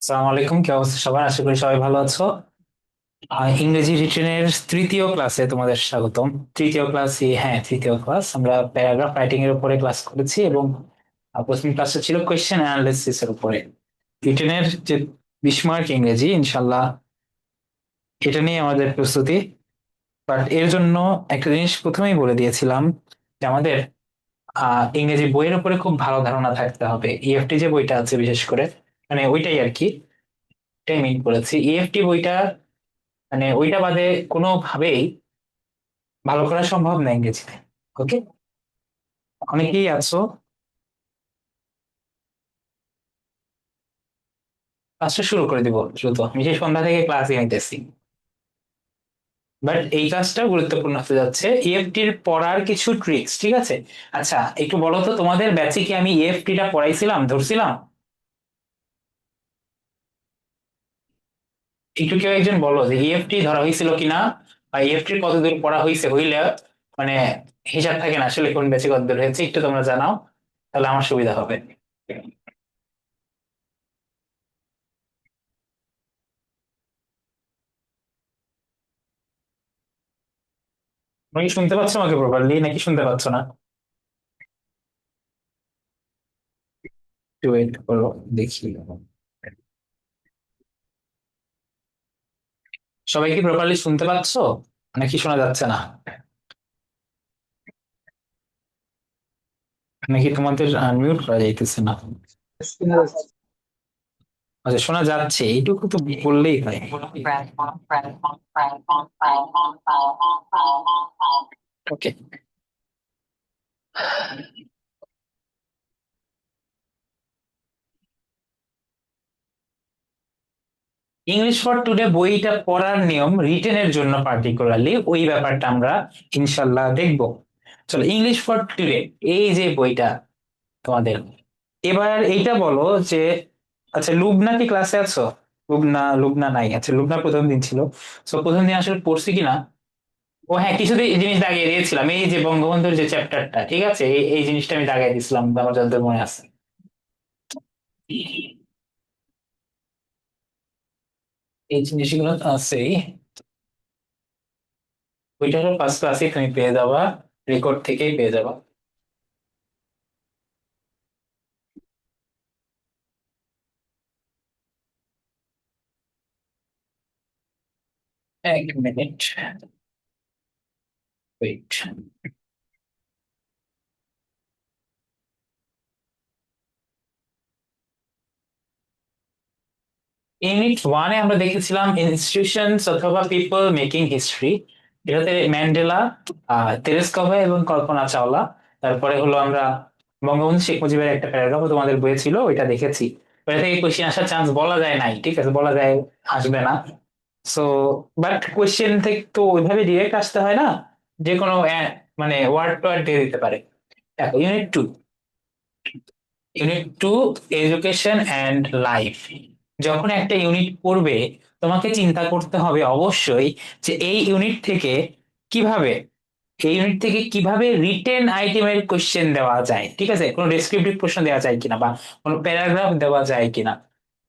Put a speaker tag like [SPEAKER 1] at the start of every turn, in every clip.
[SPEAKER 1] আসসালামু আলাইকুম, কি অবস্থা সবার? আশা করি সবাই ভালো আছো। ইংরেজি রিটেনের তৃতীয় ক্লাসে তোমাদের স্বাগতম। তৃতীয় ক্লাসই, হ্যাঁ, তৃতীয় ক্লাস। আমরা প্যারাগ্রাফ রাইটিং এর উপরে ক্লাস করেছি এবং প্রথম ক্লাসটা ছিল কোয়েশ্চেন অ্যানালিসিস এর উপরে। রিটেনের যে 20 মার্ক ইংরেজি, ইনশাল্লাহ এটা নিয়ে আমাদের প্রস্তুতি। বাট এর জন্য একটা জিনিস প্রথমেই বলে দিয়েছিলাম যে আমাদের ইংরেজি বইয়ের উপরে খুব ভালো ধারণা থাকতে হবে। ইএফটি যে বইটা আছে বিশেষ করে, মানে ওইটাই আর কি, এটাই মিন করেছি। ইএফটি বইটা মানে ওইটা বাদে কোনোভাবেই ভালো করা সম্ভব না ইংরেজিতে। ওকে, অনেকেই আছো। ক্লাসটা শুরু করে দিব দ্রুত, আমি সেই সন্ধ্যা থেকে ক্লাসই নিতেছি। বাট এই ক্লাসটা গুরুত্বপূর্ণ হতে যাচ্ছে, ইএফটি এর পড়ার কিছু ট্রিক্স, ঠিক আছে? আচ্ছা, একটু বলো তো, তোমাদের ব্যাচে কি আমি ইএফটি টা পড়াইছিলাম, ধরছিলাম? একটু কেউ একজন বলো যে ইএফটি ধরা হয়েছিল কিনা, বা ইএফটি কতদূর পড়া হয়েছে, হইলে মানে হিসাব থাকে না আসলে কোন ব্যাচে কতদূর হয়েছে, একটু তোমরা জানাও, তাহলে আমার সুবিধা হবে। তুমি কি শুনতে পাচ্ছ আমাকে প্রপারলি, নাকি শুনতে পাচ্ছ না? একটু ওয়েট করো, দেখি। সবাই কি প্রপারলি শুনতে পাচ্ছো, নাকি শোনা যাচ্ছে না? নাকি তোমাদের মিউট করা যাইতেছে না? আচ্ছা, শোনা যাচ্ছে, এইটুকু তো বললেই হয়। ওকে। ইংলিশ ফর টুডে বইটা পড়ার নিয়ম রিটেনের জন্য পার্টিকুলারলি, ওই ব্যাপারটা আমরা ইনশাল্লাহ দেখবো। চলো, ইংলিশ ফর টুডে, এই যে বইটা তোমাদের, এবার এইটা বলো যে, আচ্ছা লুবনা কি ক্লাসে আছো? লুবনা, লুবনা নাই, আচ্ছা লুবনা প্রথম দিন ছিল। তো প্রথম দিন আসলে পড়ছি কিনা। ও হ্যাঁ, কিছুতেই এই জিনিস দাগিয়ে দিয়েছিলাম, এই যে বঙ্গবন্ধুর যে চ্যাপ্টারটা, ঠিক আছে, এই জিনিসটা আমি দাগাই দিয়েছিলাম, আমার যতদূর মনে আছে। এই জিনিসগুলো তো আছেই। ওইটারও ফার্স্ট ক্লাসে তুমি পেয়ে যাবা, রেকর্ড থেকেই পেয়ে যাবা। 1 মিনিট, ওয়েট। ইউনিট 1-এ আমরা দেখেছিলাম ইনস্টিটিউশনস অথবা পিপল মেকিং হিস্ট্রি। এটাতে ম্যান্ডেলা, তেরেস্কভা এবং কল্পনা চাওলা। তারপরে হলো আমরা বঙ্গবন্ধু শেখ মুজিবের একটা প্যারাগ্রাফ তোমাদের বইয়ে ছিল, ওইটা দেখেছি। ওইটা থেকে কোয়েশ্চেন আসার চান্স বলা যায় নাই, ঠিক আছে, বলা যায় আসবে না। সো বাট কোয়েশ্চেন থেকে তো ওইভাবে ডিরেক্ট আসতে হয় না, যে কোনো মানে ওয়ার্ড ওয়ার্ড দিয়ে দিতে পারে। দেখো, ইউনিট 2 এডুকেশন অ্যান্ড লাইফ। যখন একটা ইউনিট পড়বে, তোমাকে চিন্তা করতে হবে অবশ্যই যে এই ইউনিট থেকে কিভাবে রিটেন আইটেমের কোশ্চেন দেওয়া যায়, ঠিক আছে, কোনো ডেসক্রিপটিভ প্রশ্ন দেওয়া যায় কিনা, বা কোনো প্যারাগ্রাফ দেওয়া যায় কিনা।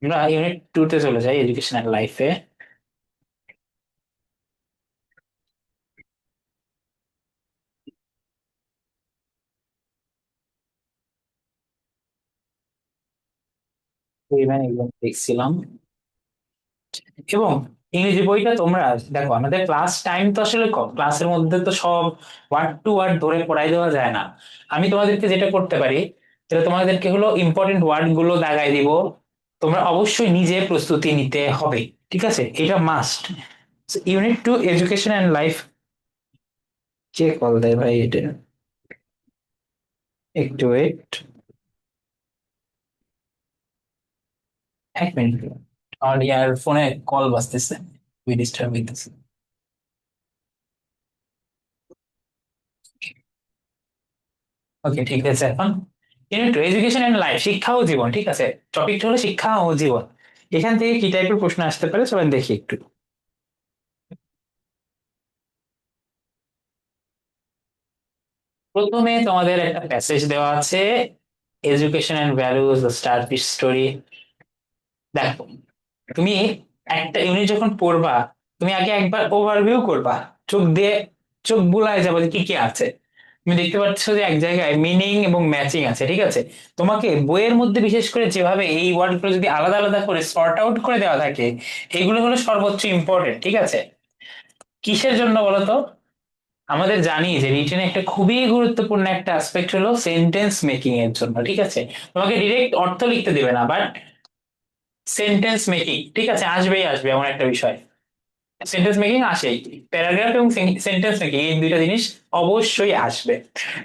[SPEAKER 1] আমরা ইউনিট 2-তে চলে যাই, এডুকেশন অ্যান্ড লাইফে। দেখছিলাম। এবং ইংরেজি বইটা তোমরা দেখো, আমাদের ক্লাস টাইম তো আসলে কম, ক্লাসের মধ্যে তো সব ওয়ার্ড টু ওয়ার্ড ধরে পড়াই দেওয়া যায় না। আমি তোমাদেরকে যেটা করতে পারি, সেটা তোমাদেরকে হলো ইম্পর্টেন্ট ওয়ার্ড গুলো দাগাই দিব। তোমরা অবশ্যই নিজে প্রস্তুতি নিতে হবে, ঠিক আছে, এটা must. Unit 2 education and life. K call দেয় ভাই এটা? একটু ওয়েট, 1 মিনিট। আমার ইয়ার ফোনে কল বাজতেছে, ডিস্টার্ব হইতেছে। ওকে, ঠিক আছে। এখন ইউনিট 2 এডুকেশন এন্ড লাইফ, শিক্ষা ও জীবন, ঠিক আছে। টপিকটা হলো শিক্ষা ও জীবন। এখান থেকে কি টাইপের প্রশ্ন আসতে পারে সবাই দেখি একটু। প্রথমে তোমাদের একটা প্যাসেজ দেওয়া আছে, education and values the starfish story. দেখো, তুমি একটা ইউনিট যখন পড়বা, তুমি আগে একবার ওভারভিউ করবা, চোখ দিয়ে চোখ বুলায় যাবে যে কি কি আছে। তুমি দেখতে পাচ্ছ যে এক জায়গায় মিনিং এবং ম্যাচিং আছে, ঠিক আছে। তোমাকে বইয়ের মধ্যে বিশেষ করে যেভাবে এই ওয়ার্ডগুলো যদি আলাদা আলাদা করে সর্ট আউট করে দেওয়া থাকে, এগুলো হলো সর্বোচ্চ ইম্পর্টেন্ট, ঠিক আছে। কিসের জন্য বলতো? আমাদের জানি যে রিটেনে একটা খুবই গুরুত্বপূর্ণ একটা অ্যাসপেক্ট হলো সেন্টেন্স মেকিং এর জন্য, ঠিক আছে। তোমাকে ডিরেক্ট অর্থ লিখতে দিবে না, বাট সেন্টেন্স মেকিং, ঠিক আছে, আসবেই আসবে এমন একটা বিষয়। সেন্টেন্স মেকিং আসেই, প্যারাগ্রাফ এবং সেন্টেন্স মেকিং এই দুইটা জিনিস অবশ্যই আসবে।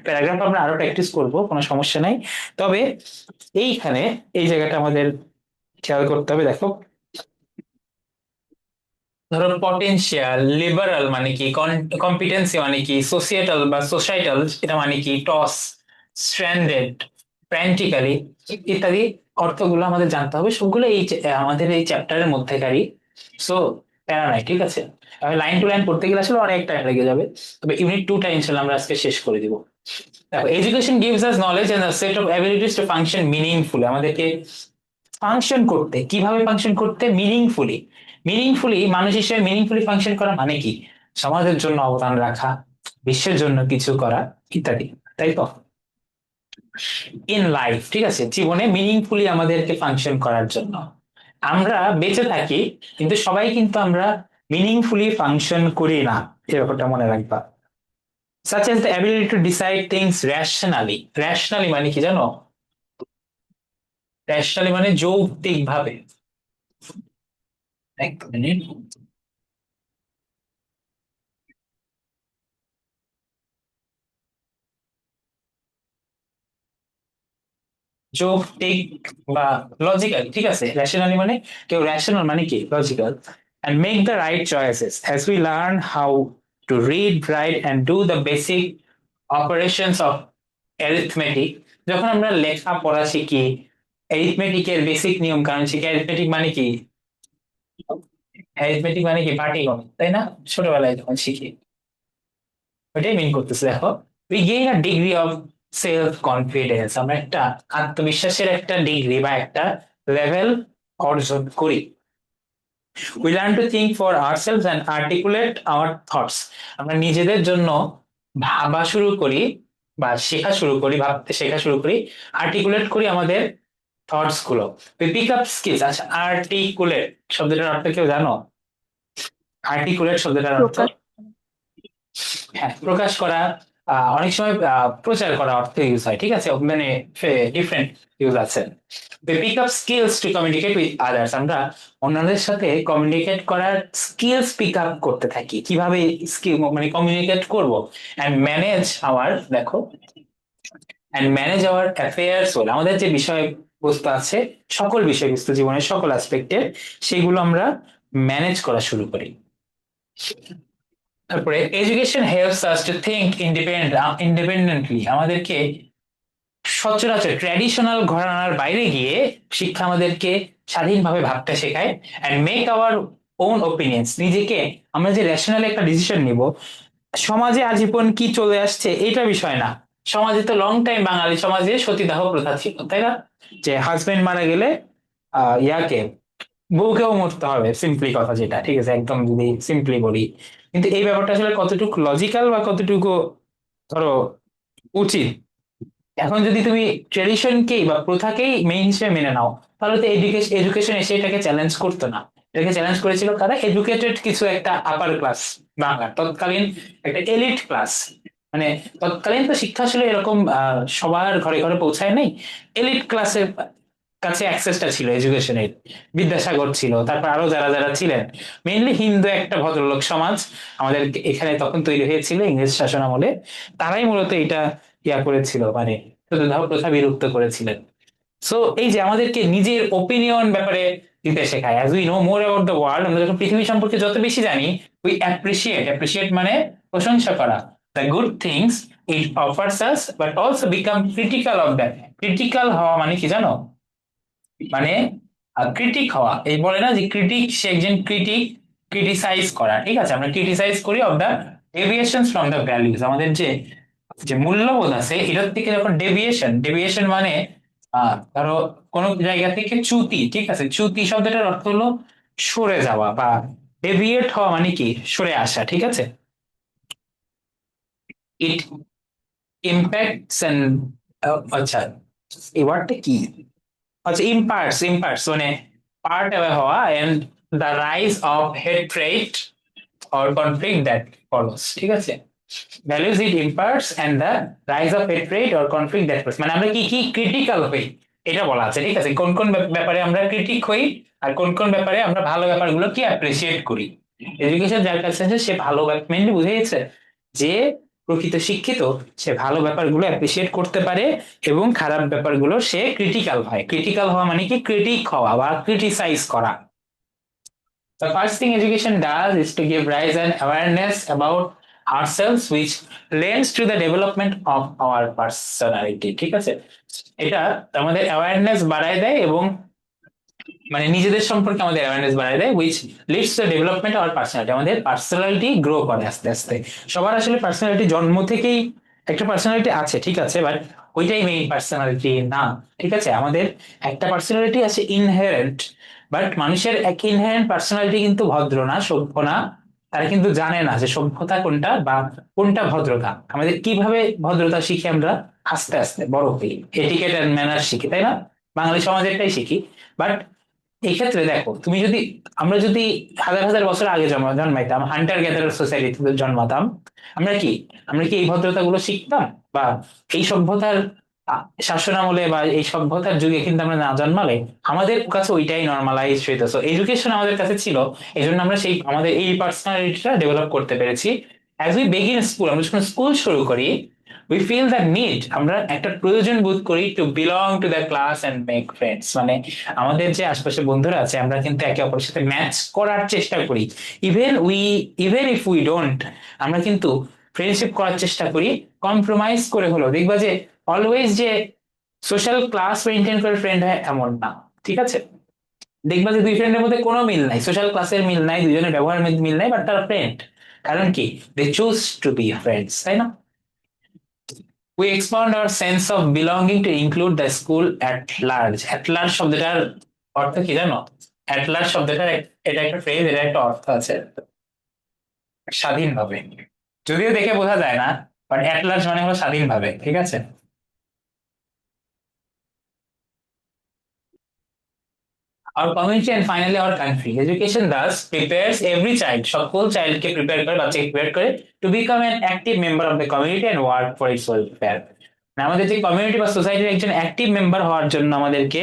[SPEAKER 1] প্যারাগ্রাফ আমরা আরো প্র্যাকটিস করব, কোনো সমস্যা নাই। তবে এইখানে এই জায়গাটা আমাদের খেয়াল করতে হবে, দেখো। ধরো পটেনশিয়াল, লিবারাল মানে কি, কম্পিটেন্সি মানে কি, সোসিয়েটাল বা সোসাইটাল এটা মানে কি, টস, স্ট্র্যান্ডেড, প্র্যাকটিক্যালি ইত্যাদি অর্থগুলো আমাদের জানতে হবে। সবগুলো আমাদের এই চ্যাপ্টারের মধ্যেকারই। সো প্যারা নাই, ঠিক আছে। লাইন টু লাইন পড়তে গেলে আসলে অনেক টাইম লেগে যাবে। তবে ইউনিট 2টা ইনশাল্লাহ আমরা আজকে শেষ করে দিব। দেখো, education gives us knowledge and a set of abilities to function meaningfully. আমাদেরকে ফাংশন করতে, কিভাবে ফাংশন করতে, মিনিংফুলি। মিনিংফুলি মানুষ হিসেবে মিনিংফুলি ফাংশন করা মানে কি? সমাজের জন্য অবদান রাখা, বিশ্বের জন্য কিছু করা, ইত্যাদি, তাই তো। ইন লাইফ, ঠিক আছে, জীবনে মিনিংফুলি আমাদেরকে ফাংশন করার জন্য আমরা বেঁচে থাকি, কিন্তু সবাই কিন্তু আমরা মিনিংফুলি ফাংশন করি না, এই ব্যাপারটা মনে রাখবা। such as the ability to decide things rationally. rationally মানে কি জানো? rationally মানে যৌক্তিক ভাবে। এক মিনিট। যৌক্তিক বা লজিক্যাল, ঠিক আছে। রেশনালি মানে কেউ রেশনাল মানে কি logical. and make the right choices as we learn how to read, write and do the basic operations of arithmetic. যখন আমরা লেখা পড়া শিখি, অ্যারিথমেটিক এর বেসিক নিয়ম কানুন শিখি। অ্যারিথমেটিক মানে কি? অ্যারিথমেটিক মানে কি পাটিগণিত, তাই না? ছোটবেলায় যখন শিখি ওইটাই মিন করতেছে। দেখো, we gain a degree of self confidence, আমরা একটা আত্মবিশ্বাসের একটা ডিগ্রি বা একটা লেভেল অর্জন করি। We learn to think for ourselves and articulate our thoughts, আমরা নিজেদের জন্য ভাবা শুরু করি বা শেখা শুরু করি, ভাবতে শেখা শুরু করি, আর্টিকুলেট করি আমাদের থটস গুলো। We pick up skills. আচ্ছা, আর্টিকুলেট শব্দটার অর্থ কেউ জানো? আর্টিকুলেট শব্দটার অর্থ
[SPEAKER 2] প্রকাশ।
[SPEAKER 1] হ্যাঁ, প্রকাশ করা। অনেক সময় প্রচার করা অর্থে ইউজ হয়, ঠিক আছে, মানে ডিফারেন্ট ইউজ আছে। Pick up skills to communicate with others, আমরা অন্যদের সাথে কমিউনিকেট করার স্কিলস পিক আপ করতে থাকি, কিভাবে স্কিল মানে কমিউনিকেট করব। এন্ড ম্যানেজ আওয়ার, দেখো, এন্ড ম্যানেজ আওয়ার অ্যাফেয়ার্স হল আমাদের যে বিষয় বস্তু আছে, সকল বিষয়বস্তু জীবনের সকল অ্যাসপেক্টের, সেগুলো আমরা ম্যানেজ করা শুরু করি। তারপরে education helps us to think independently, আমাদেরকে সচরাচর ট্র্যাডিশনাল ঘরানার বাইরে গিয়ে শিক্ষা আমাদেরকে স্বাধীনভাবে ভাবতে শেখায়। And make our own opinions, নিজেকে আমরা যে রেশনাল একটা ডিসিশন নিব, সমাজে আজীবন কি চলে আসছে এটা বিষয় না। সমাজে তো লং টাইম বাঙালি সমাজে সতীদাহ প্রথা ছিল, তাই না? যে হাজবেন্ড মারা গেলে ইয়াকে বউকেও মরতে হবে, সিম্পলি কথা যেটা, ঠিক আছে, একদম যদি সিম্পলি বলি। কিন্তু এই ব্যাপারটা আসলে কতটুকু লজিক্যাল বা কতটুকু ধরো উচিত, এখন যদি তুমি ট্রেডিশনকেই বা প্রথাকেই মেইন হিসেবে মেনে নাও, তাহলে তো এডুকেশন এসে এটাকে চ্যালেঞ্জ করতো না। এটাকে চ্যালেঞ্জ করেছিল কারা? এডুকেটেড কিছু একটা আপার ক্লাস, বাংলার তৎকালীন একটা এলিট ক্লাস। মানে তৎকালীন তো শিক্ষা আসলে এরকম সবার ঘরে ঘরে পৌঁছায় নাই। এলিট ক্লাসের কাছে অ্যাক্সেসটা ছিল এডুকেশনের। বিদ্যাসাগর ছিল, তারপর আরো যারা যারা ছিলেন, মেইনলি হিন্দু একটা ভদ্রলোক সমাজ আমাদের এখানে তখন তৈরি হয়েছিল ইংরেজ শাসন আমলে। তারাই মূলত এটা করেছিল, মানে সতীদাহ প্রথা বিলুপ্ত করেছিলেন। সো এই যে আমাদেরকে নিজের ওপিনিয়ন ব্যাপারে দিতে শেখায়, as we know more about the world, আমরা যখন পৃথিবী সম্পর্কে যত বেশি জানি, উই অ্যাপ্রিসিয়েট মানে প্রশংসা করা, the good things it offers us, but also become critical of that. Critical হওয়া মানে কি জানো? মানে ক্রিটিক হওয়া, এই বলে না যে ক্রিটিক, সে একজন ক্রিটিক, ক্রিটিসাইজ করা, ঠিক আছে, আমরা ক্রিটিসাইজ করি of the deviation from the values, আমাদের যে যে মূল্যবোধ আছে এটার থেকে যখন ডেভিয়েশন মানে ধরো কোন জায়গা থেকে চ্যুতি, ঠিক আছে, চ্যুতি শব্দটার অর্থ হলো সরে যাওয়া বা ডেভিয়েট হওয়া মানে কি সরে আসা, ঠিক আছে। ইট ইম্প্যাক্টস এন্ড, আচ্ছা এই ওয়ার্ডটা কি, আচ্ছা ইম্পার্টস, ইম্পার্টস মানে পার্ট অ্যাওয়ে হওয়া, and the rise of hatred or conflict that follows, ঠিক আছে। Values it imparts and the rise of hatred or conflict that follows, মানে আমরা কি কি ক্রিটিক্যাল হই এটা বলা আছে, ঠিক আছে। কোন কোন ব্যাপারে আমরা ক্রিটিক হই আর কোন কোন ব্যাপারে আমরা ভালো ব্যাপারগুলো কি অ্যাপ্রিসিয়েট করি। এডুকেশন যার কাছে আছে সে ভালো, মেনলি বুঝে গেছে যে প্রকৃত শিক্ষিত সে ভালো ব্যাপারগুলো অ্যাপ্রিসিয়েট করতে পারে এবং খারাপ ব্যাপারগুলো সে ক্রিটিক্যাল হয়। ক্রিটিক্যাল হওয়া মানে কি ক্রিটিক হওয়া বা ক্রিটিসাইজ করা। The first thing education does is to give rise and awareness about ourselves, which lends to the development of our personality, ঠিক আছে। এটা আমাদের অ্যাওয়ারনেস বাড়ায় দেয় এবং মানে নিজেদের সম্পর্কে আমাদের অ্যাওয়ারনেস বাড়ায় দেয়, which leads to development our personality, আমাদের পার্সোনালিটি গ্রো করে আস্তে আস্তে। সবার আসলে পার্সোনালিটি জন্ম থেকেই একটা পার্সোনালিটি আছে, ঠিক আছে, বাট ওইটাই মেইন পার্সোনালিটি না, ঠিক আছে। আমাদের একটা পার্সোনালিটি আছে ইনহেরেন্ট, বাট মানুষের এক ইনহেরেন্ট পার্সোনালিটি কিন্তু ভদ্র না, সভ্য না। তারা কিন্তু জানে না যে সভ্যতা কোনটা বা কোনটা ভদ্রতা। আমাদের কিভাবে ভদ্রতা শিখি আমরা, আস্তে আস্তে বড় হই, এটিকেট এন্ড ম্যানার শিখি, তাই না। বাঙালি সমাজেরটাই শিখি। বাট এই ক্ষেত্রে দেখো, তুমি যদি, আমরা যদি হাজার হাজার বছর আগে জন্মাইতাম, হান্টার গ্যাদারার সোসাইটিতে জন্মাতাম, আমরা কি, আমরা কি এই ভদ্রতা গুলো শিখতাম? বা এই সভ্যতার শাসন আমলে বা এই সভ্যতার যুগে কিন্তু আমরা না জন্মালে আমাদের কাছে ওইটাই নর্মালাইজ হইতো। সো এডুকেশন আমাদের কাছে ছিল, এই জন্য আমরা সেই আমাদের এই পার্সোনালিটিটা ডেভেলপ করতে পেরেছি। অ্যাজ উই বিগিন স্কুল, আমরা যখন স্কুল শুরু করি, উই ফিল দ্য নিড, আমরা একটা প্রয়োজন বোধ করি to belong to the class and make friends, মানে আমাদের যে আশপাশে বন্ধুরা আছে আমরা কিন্তু একে অপরের সাথে ম্যাচ করার চেষ্টা করি। ইভেন ইফ উই ডোন্ট, আমরা কিন্তু ফ্রেন্ডশিপ করার চেষ্টা করি, কম্প্রোমাইজ করে হলো। দেখবা যে অলওয়েজ যে সোশ্যাল ক্লাস মেনটেন করে ফ্রেন্ড হয় এমন না, ঠিক আছে। দেখবা যে দুই ফ্রেন্ডের মধ্যে কোনো মিল নাই, সোশ্যাল ক্লাসের মিল নাই, দুজনের ব্যবহারের মধ্যে মিল নাই, বাট তারা ফ্রেন্ড। কারণ কি, দে চুজ টু বি ফ্রেন্ডস, তাই না। We expand our sense of belonging to include the school at large. At large শব্দটার অর্থ কি জানো? At large শব্দটার এটা একটা ফ্রেজ, এটা একটা অর্থ আছে স্বাধীনভাবে। যদিও দেখে বোঝা যায় না, বাট at large মানে হলো স্বাধীনভাবে, ঠিক আছে। Our community and finally our country. Education thus prepares every child, সকল চাইল্ডকে প্রিপেয়ার করে, বাচ্চাকে প্রিপেয়ার করে to become an active member of the community and work for its welfare. আমাদের যে কমিউনিটি বা সোসাইটির একজন অ্যাক্টিভ মেম্বার হওয়ার জন্য আমাদেরকে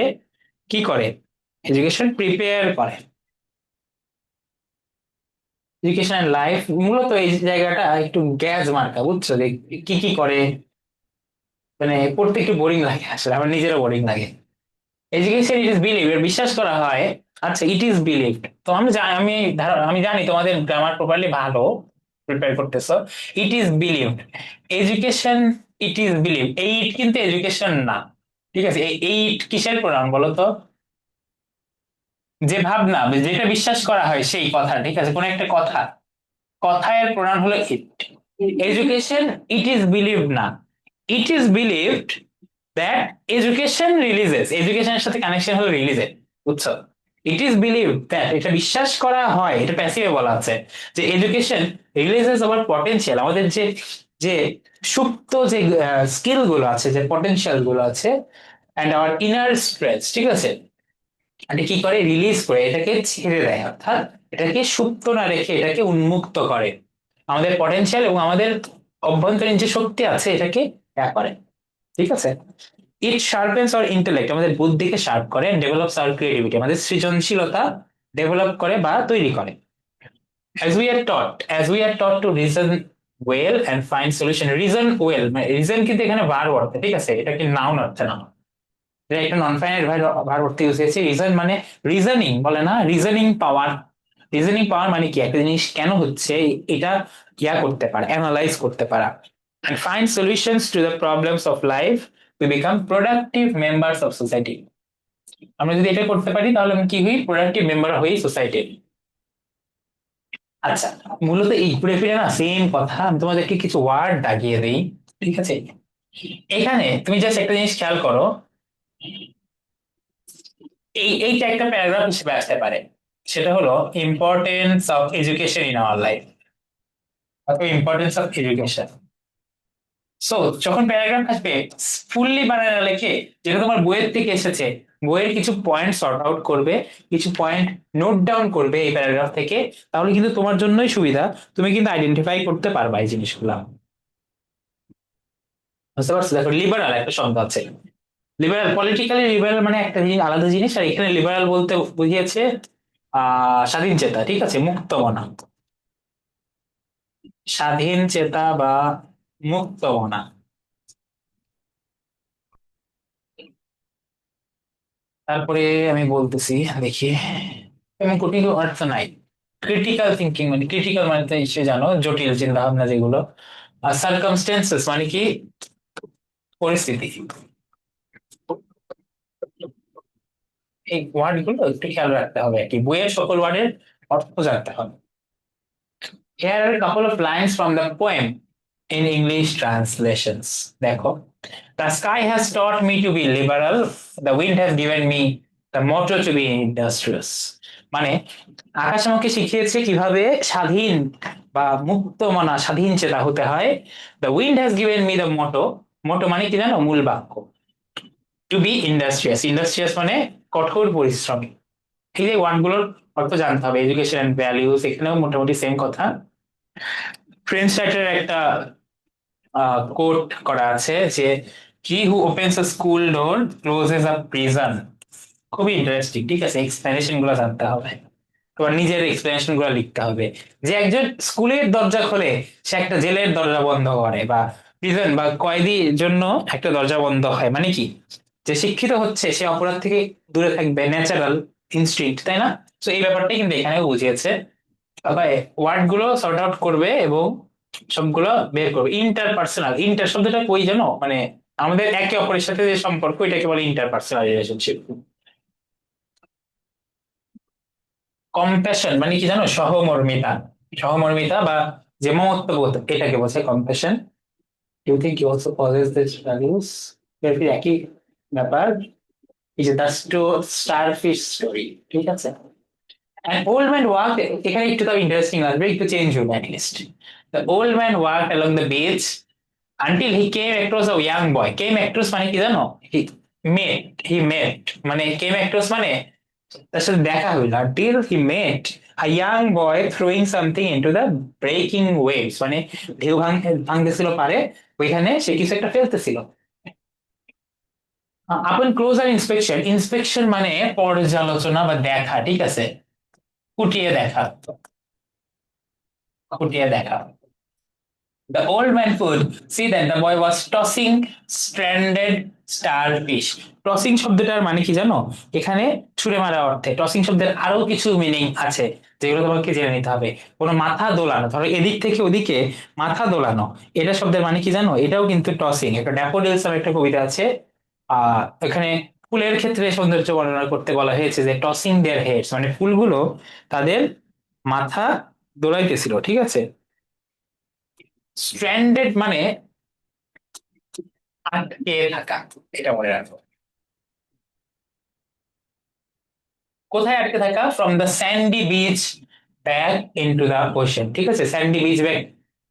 [SPEAKER 1] কি করে, এডুকেশন প্রিপেয়ার করে। এডুকেশন এন্ড লাইফ, মূলত এই জায়গাটা একটু গ্যাস মার্কা, বুঝছো, যে কি কি করে, মানে পড়তে একটু বোরিং লাগে, আসলে আমার নিজেরও বোরিং লাগে। এডুকেশন ইট ইজ বিলিভ, বিশ্বাস করা হয়। আচ্ছা ইট ইজ বিলিভড, তো আমি জানি তোমাদের গ্রামার প্রপারলি ভালো প্রিপেয়ার করতেছো। It is believed, education, it is believe, এই ইট কিন্তু এডুকেশন না, ঠিক আছে। এই ইট কিসের প্রণাম বলো তো? যে ভাবনা, যেটা বিশ্বাস করা হয় সেই কথা, ঠিক আছে, কোন একটা কথা, কথার প্রণাম হলো ইট। এডুকেশন ইট ইজ বিলিভড না, it is believed that education releases, এডুকেশনের সাথে কানেকশন হলো রিলিজের, বুঝছো। ইট ইজ বিলিভ দ্যাট, এটা বিশ্বাস করা হয়, এটা প্যাসিভে বলা আছে যে এডুকেশন রিলিজেস আওয়ার পটেনশিয়াল, আমাদের যে যে সুপ্ত যে স্কিল গুলো আছে, যে পটেনশিয়াল গুলো আছে, অ্যান্ড আওয়ার ইনার স্ট্রেস, ঠিক আছে। এটা কি করে, রিলিজ করে, এটাকে ছেড়ে দেয়, অর্থাৎ এটাকে সুপ্ত না রেখে এটাকে উন্মুক্ত করে, আমাদের পটেনশিয়াল এবং আমাদের অভ্যন্তরীণ যে শক্তি আছে এটাকে করে, ঠিক আছে। ইট শার্পেন্স আওয়ার ইন্টেলেক্ট, আমাদের বুদ্ধিকে শার্প করে, ডেভেলপস আওয়ার ক্রিয়েটিভিটি, আমাদের সৃজনশীলতা ডেভেলপ করে বা তৈরি করে। as we are taught to reason well and find solution, reason well মানে রিজন কিন্তু এখানে ভার্ব অর্থে, ঠিক আছে, এটা কি নাউন অর্থে না, এটা একটা নন ফাইনাইট ভার্ব অর্থে ইউজ হয়েছে। রিজন মানে রিজনিং বলে না, রিজনিং পাওয়ার, রিজনিং পাওয়ার মানে কি, একটা জিনিস কেন হচ্ছে এটা করতে পারা, অ্যানালাইজ করতে পারা। and find solutions to the problems of life, we become productive members of society। আমরা যদি এটা করতে পারি তাহলে আমি কি হই, প্রোডাক্টিভ মেম্বার হই সোসাইটির। আচ্ছা, মূলত এই ঘুরে ফিরে না সেম কথা, আমি তোমাদেরকে কিছু ওয়ার্ড দাগিয়ে দিই, ঠিক আছে। এখানে তুমি জাস্ট একটা জিনিস খেয়াল করো, এইটা একটা প্যারাগ্রাফ হিসেবে আসতে পারে, সেটা হলো importance of education in our life, অথবা ইম্পর্টেন্স অফ এডুকেশন। সো যখন প্যারাগ্রাফ আসবে, ফুললি বানায় না লেখে, যেটা তোমার বইয়ের থেকে এসেছে, বইয়ের কিছু পয়েন্ট সর্ট আউট করবে, কিছু পয়েন্ট নোট ডাউন করবে এই প্যারাগ্রাফ থেকে, তাহলে কিন্তু তোমার জন্যই সুবিধা। তুমি কিন্তু আইডেন্টিফাই করতে পারবা এই জিনিসগুলা। বুঝতে পারছো? দেখো, লিবারাল একটা শব্দ আছে। লিবারাল, পলিটিক্যালি লিবারাল মানে একটা জিনিস, আলাদা জিনিস। আর এখানে লিবারাল বলতে বুঝিয়েছে স্বাধীন চেতা, ঠিক আছে, মুক্ত মনা। স্বাধীন চেতা বা মুক্ত মনা। তারপরে আমি বলতেছি, দেখি, এমন কঠিন অর্থ নাই। ক্রিটিক্যাল থিঙ্কিং মানে, ক্রিটিক্যাল মানে তো নিশ্চয়ই জানো, জটিল চিন্তা ভাবনা যেগুলো। আর সার্কামস্টেন্সেস মানে কি, পরিস্থিতি। এই ওয়ার্ড গুলো একটু খেয়াল রাখতে হবে, কি বইয়ের সকল ওয়ার্ডের অর্থ জানতে হবে। Here are a couple of lines from the poem in English translations. দেখো, the sky has taught me to be liberal, the wind has given me the motto to be industrious. মানে আকাশ আমাকে শিখিয়েছে কিভাবে স্বাধীন বা মুক্ত মনা, স্বাধীন চেতা হতে হয়। The wind has given me the motto, motto মানে কি জানো, মূল বাক্য, to be industrious, industrious মানে কঠোর পরিশ্রমী। এই যে ওয়ার্ড গুলোর অর্থ জানতে হবে। এডুকেশন এন্ড ভ্যালিউস, এখানেও মোটামুটি সেম কথা। ফ্রেঞ্চ রাইটারের একটা কোট করা আছে যে, হি হু ওপেন্স আ স্কুল ডোর ক্লোজেস আ প্রিজন। খুবই ইন্টারেস্টিং, ঠিক আছে, এক্সপ্লেনেশন গুলো জানতে হবে, তোমার নিজের এক্সপ্লেনেশন গুলো লিখতে হবে। যে একজন স্কুলের দরজা খোলে, সে একটা জেলের দরজা বন্ধ করে, বা প্রিজন বা কয়েদির জন্য একটা দরজা বন্ধ হয়, মানে কি, যে শিক্ষিত হচ্ছে সে অপরাধ থেকে দূরে থাকবে, ন্যাচারাল ইনস্টিংক্ট, তাই না? তো এই ব্যাপারটাই কিন্তু এখানে বুঝিয়েছে। তবে ওয়ার্ড গুলো সর্ট আউট করবে এবং সবগুলো বের করবে। ইন্টারপার্সোনাল, ইন্টার শব্দটা কই জানো, মানে আমাদের একে অপরের সাথে যে সম্পর্ক, এটাকে বলে ইন্টারপার্সোনাল রিলেশনশিপ। কম্প্যাশন মানে কি জানো, সহমর্মিতা। সহমর্মিতা বা যে মমত্ব বোধ, এটাকে বলছে compassion. You think you also possess this values. একই ব্যাপার। এই যে দ্য স্টারফিশ স্টোরি, ঠিক আছে। An old man walked, এখানে একটু তাও ইন্টারেস্টিং লাগবে, একটু চেঞ্জ হবে at least. The old man walked along the beach until he came across a young boy. Came across মানে কি জানো, he met মানে came across মানে তার সাথে দেখা হইল। Until he met a young boy throwing something into the breaking waves, মানে ঢেউ ভাঙতেছিল পারে, ওইখানে সে কিছু একটা ফেলতেছিল। আপন ক্লোজার ইন্সপেকশন, ইন্সপেকশন মানে পর্যালোচনা বা দেখা, ঠিক আছে, খুঁটিয়ে দেখা, খুঁটিয়ে দেখা। The old man could see that the boy was tossing stranded starfish. Tossing শব্দটার মানে কি জানো, এখানে ছুঁড়ে মারা অর্থে। টসিং শব্দের আরো কিছু মিনিং আছে, যেগুলো তোমাকে জেনে নিতে হবে। কোনো মাথা দোলানো, ধরো এদিক থেকে ওদিকে মাথা দোলানো, এটা শব্দের মানে কি জানো, এটাও কিন্তু টসিং। একটা ড্যাফোডিলস এর একটা কবিতা আছে, এখানে ফুলের ক্ষেত্রে সৌন্দর্য বর্ণনা করতে বলা হয়েছে যে টসিং দেয়ার হেডস, মানে ফুলগুলো তাদের মাথা দোলাইতেছিল, ঠিক আছে। স্ট্র্যান্ডেড মানে আটকে থাকা, এটা মনে রাখো। কোথায় আটকে থাকা, from the Sandy beach back into the ocean, ঠিক আছে। স্যান্ডি বিচ ব্যাক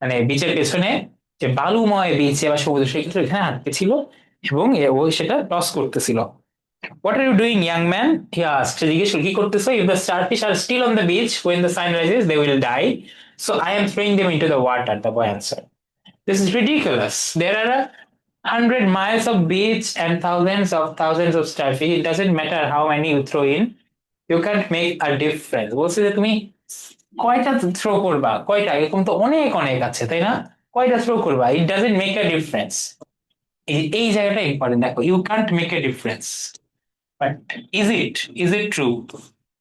[SPEAKER 1] মানে বিচের পেছনে যে বালুময় বিচ বা সমুদ্র সৈকত, এখানে আটকে ছিল এবং ও সেটা টস করতেছিল। What are you doing young man, he asked, জিজ্ঞেস কি করতেছো। If the starfish are still on the beach when the sun rises they will die, so I am throwing them into the water, the boy answered. This is ridiculous. There are 100 miles of beach and thousands of starfish. It doesn't matter how many you throw in. You can't make a difference. বলছে যে তুমি কয়টা throw করবা, কয়টা, এরকম তো অনেক অনেক আছে, তাই না? কয়টা থ্রো করবা, it doesn't make a difference. এই জায়গাটা ইম্পর্টেন্ট, দেখো, you can't make a difference, but is it true,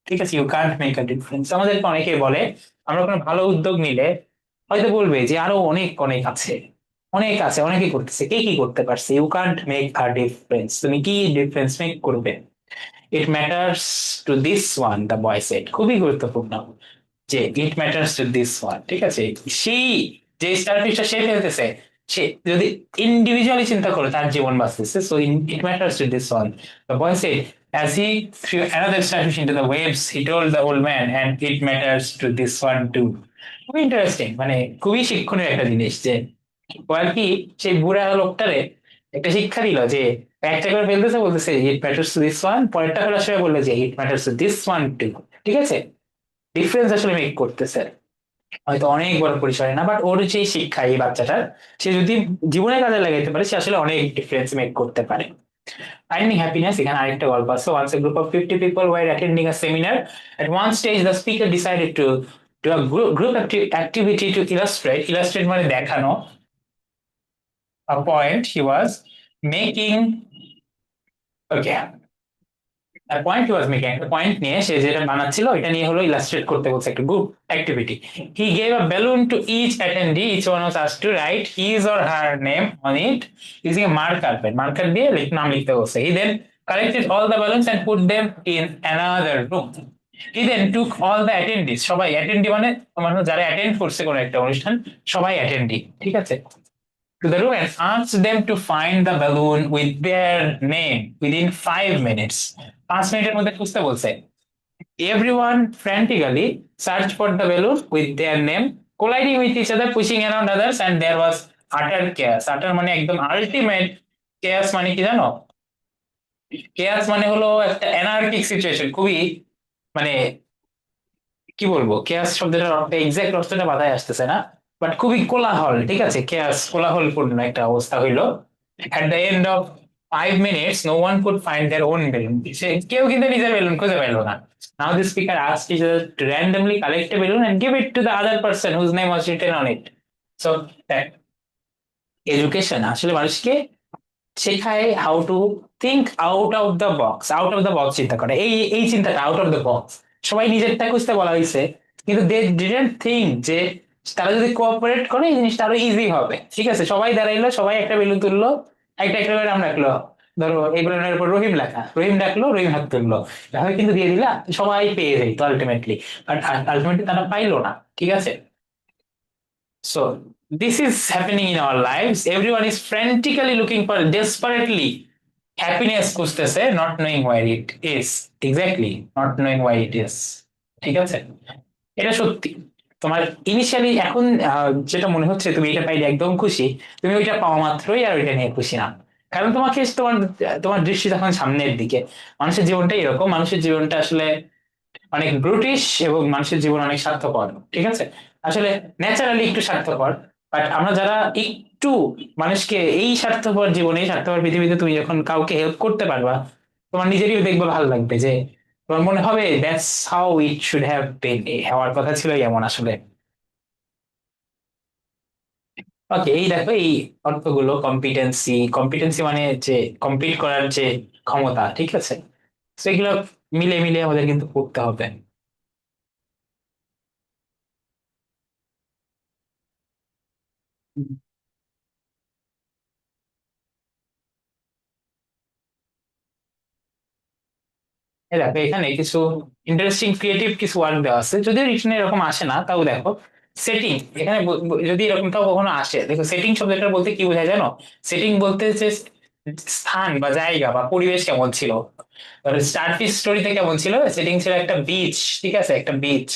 [SPEAKER 1] ঠিক আছে, you can't make a difference. আমাদেরকে অনেকে বলে, আমরা কোনো ভালো উদ্যোগ নিলে হয়তো বলবে যে আরো অনেক অনেক আছে, অনেক আছে, অনেকে করতেছে, কে কি করতে পারছে। You can't make a difference, তুমি কি ডিফারেন্স মেক করবে। It matters to this one, the boy said, খুবই গুরুত্বপূর্ণ যে it matters to this one, ঠিক আছে। সেই যে স্টারফিশটা সে ফেলতেছে, সে যদি ইন্ডিভিজুয়ালি চিন্তা করে, তার জীবন বাঁচতেছে, so it matters to this one, the boy said. As he threw another starfish into the waves, he told the old man, and it matters to this one too. খুবই ইন্টারেস্টিং, মানে খুবই শিক্ষণীয় একটা জিনিস যে ও আর কি সেই বুড়া লোকটারে একটা শিক্ষা দিল যে একটা করে ফেলতেছে, বলতেছে it matters to this one, পরেরটা ফেলার সময় বললো যে it matters to this one too. ঠিক আছে, ডিফারেন্স আসলে মেক করতেছে, হয়তো অনেক বড় পরিসরে না, বাট ওর যে শিক্ষা এই বাচ্চাটার, সে যদি জীবনে কাজে লাগাইতে পারে সে আসলে অনেক ডিফারেন্স মেক করতে পারে। ফাইন্ডিং হ্যাপিনেস, এখানে আরেকটা গল্প আছে। Once a group of 50 people were attending a seminar. At one stage, the speaker decided to do a group activity to illustrate মানে দেখানো a point he was making. Okay, a point he was making, একটা point নিয়ে সে যেটা বানাচ্ছিল এটা নিয়ে হলো illustrate করতে বলছে, একটা group activity. He gave a balloon to each attendee. Each one was asked to write his or her name on it using a marker pen. Marker দিয়ে নাম লিখতে বলছে। He then collected all the balloons and put them in another room. He then took all the attendees, সবাই অ্যাটেন্ডি মানে মানে যারা attend করছে কোনো একটা অনুষ্ঠান, সবাই অ্যাটেন্ডি, ঠিক আছে, to the room and asked them to find the balloon with their name within 5 minutes. 5 মিনিটের মধ্যে খুঁজতে বলছে। Everyone frantically searched for the balloon with their name, colliding with each other, pushing around others, and there was utter chaos. Utter মানে একদম ultimate, chaos মানে কি জানো? chaos মানে হলো একটা অ্যানার্কিক সিচুয়েশন, খুবই মানে কি বলবো, কেয়াস শব্দটার অর্থ এক্সাক্ট অর্থটা মাথায় আসতেছে না, বাট খুবই কোলাহল, ঠিক আছে, কেয়াস কোলাহলপূর্ণ একটা অবস্থা হইলো। At the end of 5 minutes, no one could find their own balloon. সে কেউ কিন্তু নিজের বেলুন খুঁজে পেলো না। Now the speaker asked teacher to randomly collect a balloon and give it to the other person whose name was written on it. So that education আসলে মানুষকে শেখায় how to think out of the box চিন্তা করে, এই এই চিন্তাটা out of the box. সবাই নিজেরটা খুঁজতে বলা হয়েছে, কিন্তু দে ডিডন্ট থিঙ্ক যে তারা যদি কোঅপারেট করে এই জিনিসটা আরো ইজি হবে। ঠিক আছে, সবাই দাঁড়াইলো, সবাই একটা বেলুন তুললো, একটা একটা করে নাম রাখলো, ধরো এই বেলুনের উপর রহিম লেখা, রহিম ডাকলো, রহিম হাত তুললো, এভাবে কিন্তু দিয়ে দিলা সবাই পেয়ে যাইতো আলটিমেটলি। বাট আলটিমেটলি তারা পাইলো না, ঠিক আছে। So this is happening in our lives. Everyone is frantically looking for desperately happiness খুঁজতেছে, not knowing where it is. Exactly, not knowing why it is. ঠিক আছে, এটা সত্যি। তোমার ইনিশিয়ালি এখন যেটা মনে হচ্ছে তুমি এটা পাইলে একদম খুশি, তুমি ওইটা পাওয়া মাত্রই আর ওইটা নিয়ে খুশি না। কারণ তোমাকে তোমার তোমার দৃষ্টি তখন সামনের দিকে। মানুষের জীবনটা এরকম, মানুষের জীবনটা আসলে অনেক ব্রুটিশ এবং মানুষের জীবন অনেক স্বার্থপর, ঠিক আছে, আসলে ন্যাচারালি একটু স্বার্থপর। বাট আমরা যারা একটু মানুষকে এই স্বার্থপর জীবনে, এই স্বার্থপর পৃথিবীতে তুমি যখন কাউকে হেল্প করতে পারবা, তোমার নিজেরই দেখবে ভালো লাগবে যে তোমার মনে হবে that's how it should have been, হওয়ার কথা ছিল এমন আসলে। ওকে, এই দেখো এই অর্থগুলো, কম্পিটেন্সি, কম্পিটেন্সি মানে যে কম্পিট করার যে ক্ষমতা, ঠিক আছে, সেগুলো মিলে মিলে আমাদের কিন্তু পড়তে হবে। এই দেখো এখানে কিছু ইন্টারেস্টিং ক্রিয়েটিভ কিছু ওয়ার্ক দেওয়া আছে, যদিও রিটেনে এরকম আসে না, তাও দেখো সেটিং, এখানে যদি এরকমটাও কখনো আসে, দেখো সেটিং শব্দটা বলতে কি বোঝায় জানো? সেটিং বলতে যে স্থান বা জায়গা বা পরিবেশ কেমন ছিল। স্টারফিশ স্টোরিতে কেমন ছিল, সেটিং ছিল একটা বিচ, ঠিক আছে, একটা বিচ।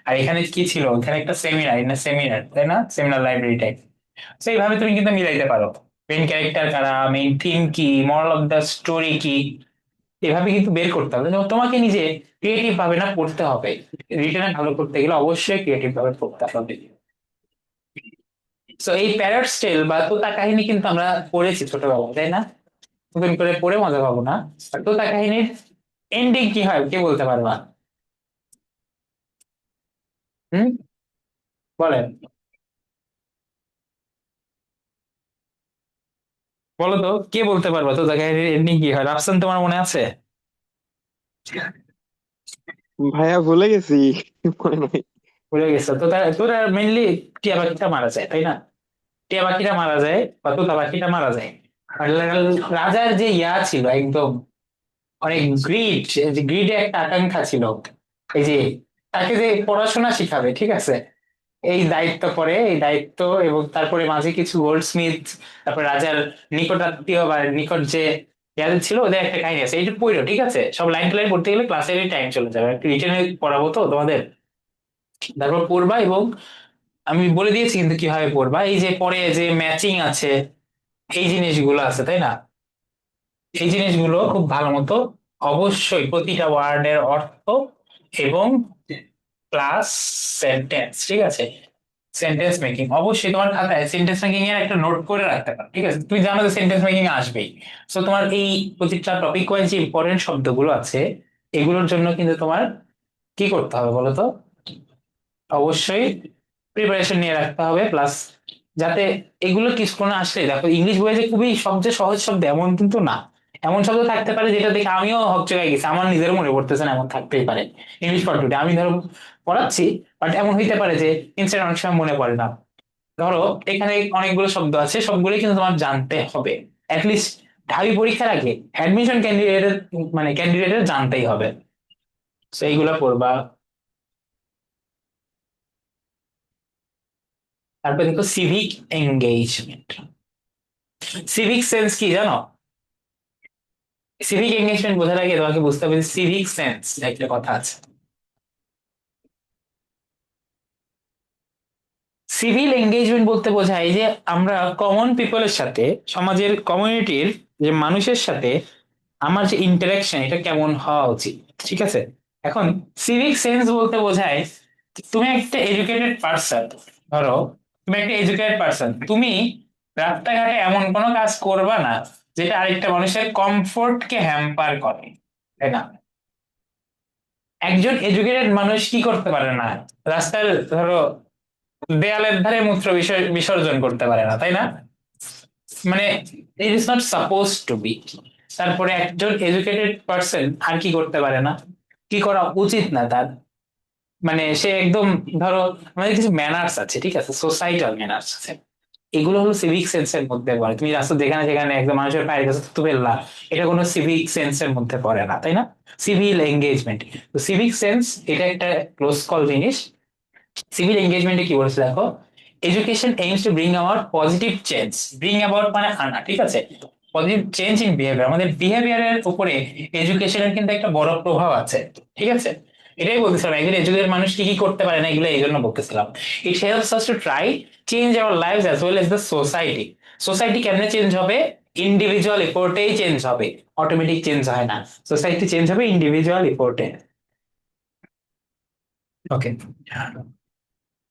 [SPEAKER 1] আর এখানে কি ছিল, এখানে একটা সেমিনার, না সেমিনার, তাই না, সেমিনার লাইব্রেরি টাইপ। তো এইভাবে তুমি কিন্তু মিলাইতে পারো, মেইন ক্যারেক্টার কারা, মেইন থিম কি, মরাল অফ দ্য স্টোরি কি, এভাবে কিন্তু বের করতে হবে। যেমন তোমাকে নিজে ক্রিয়েটিভ ভাবে না পড়তে হবে, রিটেনে ভালো করতে গেলে অবশ্যই ক্রিয়েটিভ ভাবে পড়তে হবে। তো এই প্যারট টেল বা তোতা কাহিনী কিন্তু আমরা পড়েছি ছোটবেলায়, তাই না? নতুন করে পড়ে মজা পাবো না। আর তোতা কাহিনীর এন্ডিং কি হয় কে বলতে পারবা? হুম, বলেন, বলো তো কে বলতে পারবা তোতা কাহিনীর এন্ডিং কি হয়? রাফসান, তোমার মনে আছে?
[SPEAKER 2] ভাইয়া ভুলে গেছি। মনে নাই।
[SPEAKER 1] ভুলে গেছো? তোতা তোরা মেনলি টিয়া পাখিটা মারা যায়, তাই না? টিয়া পাখিটা মারা যায় বা তোতা পাখিটা মারা যায়। আর রাজার যে ইয়া ছিল একদম অনেক গ্রিড, যে গ্রিডে একটা আকাঙ্ক্ষা ছিল, এই যে তাকে যে পড়াশোনা শিখাবে, ঠিক আছে, এই দায়িত্ব পড়ে, এই দায়িত্ব, এবং তারপরে মাঝে কিছু গোল্ড স্মিথ, তারপরে রাজার নিকটাত্মীয় বা নিকট যে যাদের ছিল ওদের একটা কাহিনী আছে, এইটা পড়ো ঠিক আছে, সব লাইন টু লাইন পড়তে গেলে ক্লাসের টাইম চলে যাবে, রিটেনে পড়াবো তো তোমাদের, তারপর পড়বা। এবং আমি বলে দিয়েছি কিন্তু কিভাবে পড়বা, এই যে পরে যে ম্যাচিং আছে, এই জিনিসগুলো আছে তাই না, এই জিনিসগুলো খুব ভালো মতো অবশ্যই প্রতিটা ওয়ার্ডের অর্থ এবং প্লাস সেন্টেন্স, ঠিক আছে, সেন্টেন্স মেকিং অবশ্যই তোমার খাতায় সেন্টেন্স মেকিং এর একটা নোট করে রাখতে পারো, ঠিক আছে, তুমি জানো যে সেন্টেন্স মেকিং আসবেই। তো তোমার এই প্রতিটা টপিক ওয়াইজ যে ইম্পর্টেন্ট শব্দগুলো আছে, এগুলোর জন্য কিন্তু তোমার কি করতে হবে বলো তো, অবশ্যই প্রিপারেশন নিয়ে রাখতে হবে, প্লাস যাতে এগুলো কিছু কোনো আসলে, দেখো ইংলিশ বইয়ে যে খুবই সবচেয়ে সহজ শব্দ এমন কিন্তু না, এমন শব্দ থাকতে পারে যেটা দেখে আমিও হকচকাই গেছি, আমার নিজের মনে পড়তেছে না, এমন থাকতেই পারে ইংলিশ পড়তে আমি ধরো পড়াচ্ছি, বাট এমন হইতে পারে যে ইনস্ট্যান্ট অনেক সময় মনে পড়ে না। ধরো এখানে অনেকগুলো শব্দ আছে, সবগুলোই কিন্তু তোমার জানতে হবে, অ্যাটলিস্ট ঢাবি পরীক্ষার আগে অ্যাডমিশন ক্যান্ডিডেটের, মানে ক্যান্ডিডেটের জানতেই হবে, তো এইগুলো পড়বা। তারপর দেখো সিভিক এঙ্গেজমেন্ট, সিভিক সেন্স কি জানো, সিভিক এঙ্গেজমেন্ট বোঝার আগে তোমাকে বুঝতে হবে সিভিক সেন্স একটা কথা আছে। সিভিল এঙ্গেজমেন্ট বলতে বোঝায় যে আমরা কমন পিপলের সাথে, সমাজের কমিউনিটির যে মানুষের সাথে আমার যে ইন্টারাকশন এটা কেমন হওয়া উচিত, ঠিক আছে। এখন সিভিক সেন্স বলতে বোঝায় তুমি একটা এডুকেটেড পার্সন, ধরো তুমি একটা এডুকেটেড পার্সন, তুমি রাস্তাঘাটে এমন কোনো কাজ করবা না যেটা আরেকটা মানুষের কমফোর্ট কে হ্যাম্পার করে, তাই না। একজন এডুকেটেড মানুষ কি করতে পারে না, রাস্তার ধরো দেয়ালের ধারে মূত্র বিসর্জন করতে পারে না, তাই না, মানে it is not suppose to be. তারপরে একজন এডুকেটেড পার্সন আর কি করতে পারে না, কি করা উচিত না তার, মানে সে একদম, ধরো আমাদের কিছু ম্যানার্স আছে, ঠিক আছে, সোসাইটাল ম্যানার্স আছে, এগুলো হলো সিভিক সেন্সের মধ্যে পড়ে। তুমি রাস্তা যেখানে যেখানে একদম মানুষের পায়ের কাছে থুতু ফেললা, এটা কোনো সিভিক সেন্সের মধ্যে পড়ে না, তাই না। সিভিল এঙ্গেজমেন্ট, তো সিভিক সেন্স এটা একটা ক্লোজ কল জিনিস। সিভিল এঙ্গেজমেন্টে কি বলছে দেখো, education aims to bring about positive change, bring about মানে আনা, ঠিক আছে, পজিটিভ চেঞ্জ ইন বিহেভিয়ার, আমাদের বিহেভিয়ারের উপরে এডুকেশনের কিন্তু একটা বড় প্রভাব আছে, ঠিক আছে। এটাই বলতেছিলাম একজন এডুকেটেড মানুষ কি কি করতে পারে না, এগুলো এই জন্য বলতেছিলাম। It helps us to try change our life as well as the society. Society কেমনে চেঞ্জ হবে, ইন্ডিভিজুয়াল এফোর্টেই চেঞ্জ হবে, অটোমেটিক চেঞ্জ হয় না, সোসাইটি চেঞ্জ হবে ইন্ডিভিজুয়াল এফোর্টে। Okay,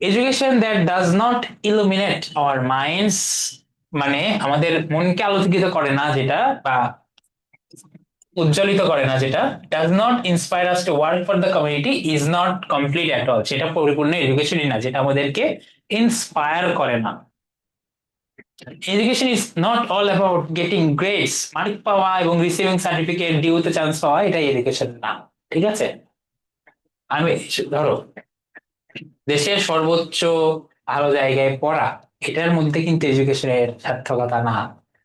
[SPEAKER 1] education that does not illuminate our minds, মানে আমাদের মনকে আলোকিত করে না যেটা, বা উজ্জ্বলিত করে না যেটা, does not inspire us to work for the community, is not complete at all, সেটা পরিপূর্ণ এডুকেশনই না, যেটা আমাদেরকে ইন্সপায়ার করে না। Education is not all about getting grades, mark পাওয়া এবং রিসিভিং সার্টিফিকেট, ডিউতে চান্স পাওয়া, এটাই এডুকেশন না, ঠিক আছে। আমি ধরো দেশের সর্বোচ্চ ভালো জায়গায় পড়া, এটার মধ্যে কিন্তু এডুকেশনের সার্থকতা না।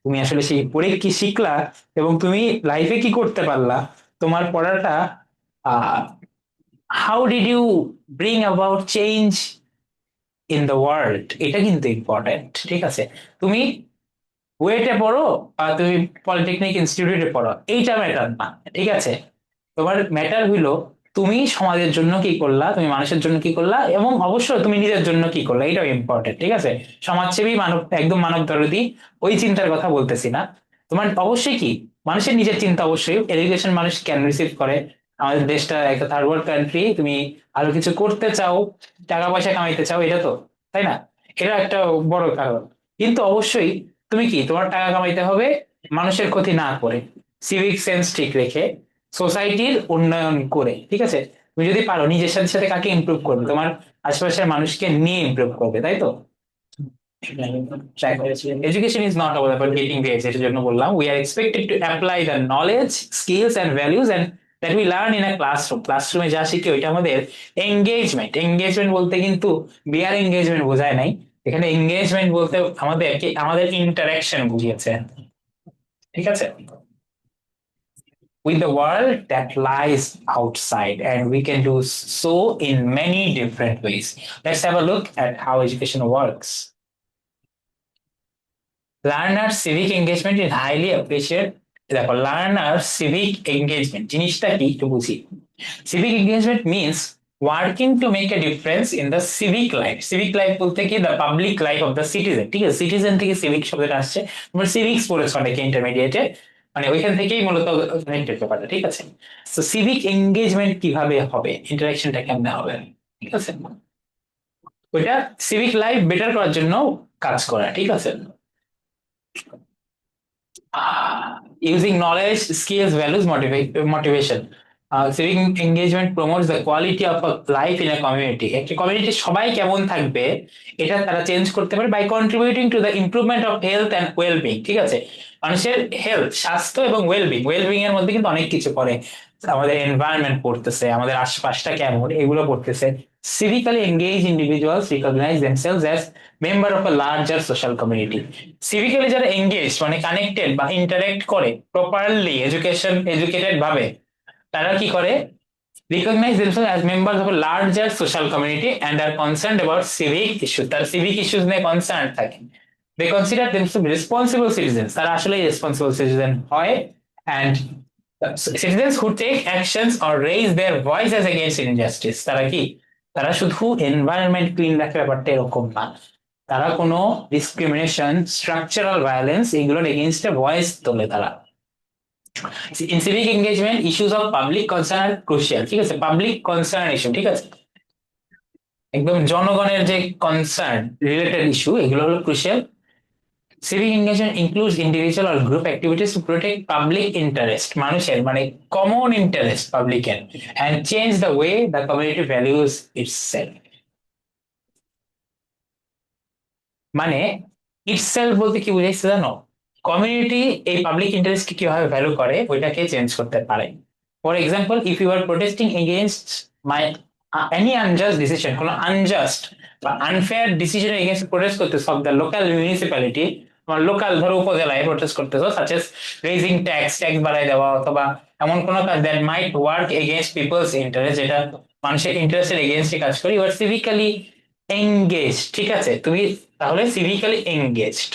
[SPEAKER 1] তুমি আসলে সেই পড়ে কি শিখলা এবং তুমি লাইফে কি করতে পারলা, তোমার পড়াটা how did you bring about change in the world, এটা কিন্তু ইম্পর্টেন্ট, ঠিক আছে। তুমি বুয়েটে পড়ো বা তুমি পলিটেকনিক ইনস্টিটিউটে পড়ো, এইটা ম্যাটার না, ঠিক আছে। তোমার ম্যাটার হইলো তুমি সমাজের জন্য কি করলা, তুমি মানুষের জন্য কি করলা, এবং অবশ্যই তুমি নিজের জন্য কি করলা, এটাও ইম্পর্টেন্ট, ঠিক আছে। সমাজসেবী মানব, একদম মানব দরদি, ওই চিন্তার কথা বলতেছি না। তোমার অবশ্যই কি মানুষের নিজের চিন্তা, অবশ্যই এডুকেশন মানুষ ক্যান রিসিভ করে, আমাদের দেশটা একটা থার্ড ওয়ার্ল্ড কান্ট্রি, তুমি আরো কিছু করতে চাও, টাকা পয়সা কামাইতে চাও, এটা তো, তাই না, এটা একটা বড় কারণ। কিন্তু অবশ্যই তুমি কি, তোমার টাকা কামাইতে হবে মানুষের ক্ষতি না করে, সিভিক সেন্স ঠিক রেখে, সোসাইটির উন্নয়ন করে, ঠিক আছে। তুমি যদি পারো নিজের সাথে সাথে কাকে ইমপ্রুভ করবে, তোমার আশেপাশের মানুষকে নিয়ে ইমপ্রুভ করবে, তাই তো। Education is not about getting grades, এটার জন্য বললাম we are expected to apply the knowledge, skills and values and that we learn in a classroom, ক্লাসরুমে যা শিখি ওইটা আমাদের এঙ্গেজমেন্ট। এঙ্গেজমেন্ট বলতে কিন্তু বিয়ার এঙ্গেজমেন্ট বোঝায় নাই, এখানে এঙ্গেজমেন্ট বলতে আমাদের কি, আমাদের ইন্টারাকশন বুঝিয়েছে, ঠিক আছে, with the world that lies outside, and we can do so in many different ways. Let's have a look at how education works. Learners' civic engagement is highly appreciated দেখো, learner civic engagement জিনিসটা কি একটু বুঝি। Civic engagement means working to make a difference in the civic life. Civic life বলতে কি the public life of the citizen, ঠিক আছে? Citizen থেকে সিভিক শব্দটা আসছে। তোমরা সিভিক্স পড়েছো অনেকে ইন্টারমিডিয়েটে, মানে ওইখান থেকেই মূলত কানেক্টেড ব্যাপারটা, ঠিক আছে? তো সিভিক এঙ্গেজমেন্ট কিভাবে হবে, ইন্টারাকশনটা কেমনে হবে, ঠিক আছে? ওইটা সিভিক লাইফ বেটার করার জন্য কাজ করা, ঠিক আছে? Using knowledge, skills, values, motivation. Civic engagement promotes the quality of a life in a community. একটা কমিউনিটি সবাই কেমন থাকবে এটা তারা চেঞ্জ করতে পারে by contributing to the improvement of health and wellbeing, ঠিক আছে? মানুষের হেলথ, স্বাস্থ্য এবং ওয়েলবিং, ওয়েলবিং এর মধ্যে কিন্তু অনেক কিছু পড়ে। আমাদের এনভায়রনমেন্ট পড়তেছে, আমাদের আশপাশটা কেমন এগুলো পড়তেছে। Civically engaged individuals recognize themselves as member of a larger social community. সিভিক্যালি যারা এঙ্গেজ মানে কানেক্টেড বা ইন্টারেক্ট করে প্রপারলি এডুকেটেড ভাবে, তারা কি করে? Recognise themselves as members of a larger social community and are concern about civic issue. তার civic issues নিয়ে কনসার্ন থাকে। They consider themselves responsible citizens, তারা আসলে রেসপন্সিবল সিটিজেন হয়। And citizens who take actions or raise their voices against injustice, তারা কি? তারা শুধু এনভায়রনমেন্ট ক্লিন রাখার ব্যাপারটা এরকম না, তারা কোনো ডিসক্রিমিনেশন, স্ট্রাকচারাল ভায়োলেন্স এগুলোর এগেইনস্টে ভয়েস তোলে তারা। In civic engagement issues of public concern crucial, ঠিক আছে? পাবলিক কনসার্ন ইস্যু, ঠিক আছে? একদম জনগণের যে কনসার্ন রিলেটেড ইস্যু এগুলো হলো crucial. Civic engagement includes individual or group activities to protect public interest, মানুষের মানে কমন ইন্টারেস্ট পাবলিকের, and change the way the community values itself. মানে ইটসেলফ বলতে কি বুঝাইছে জানো? কমিউনিটি এই পাবলিক ইন্টারেস্টকে কিভাবে ভ্যালু করে ওইটাকে চেঞ্জ করতে পারে। For example, if you are protesting against my any unjust decision, কোনো আনজাস্ট বা আনফেয়ার ডিসিশনের এগেইনস্ট প্রোটেস্ট করতেছো অফ দ্য লোকাল মিউনিসিপ্যালিটি, তোমার লোকাল ধরো উপজেলায় প্রোটেস্ট করতেছো, such as raising tax, tax বাড়াই দেওয়া, অথবা এমন কোনো কাজ that might work against people's interest, যেটা মানুষের ইন্টারেস্টের এগেইনস্টে কাজ করে, ইউ আর সিভিক্যালি এঙ্গেজ, ঠিক আছে? তুমি তাহলে সিভিক্যালি এঙ্গেজড।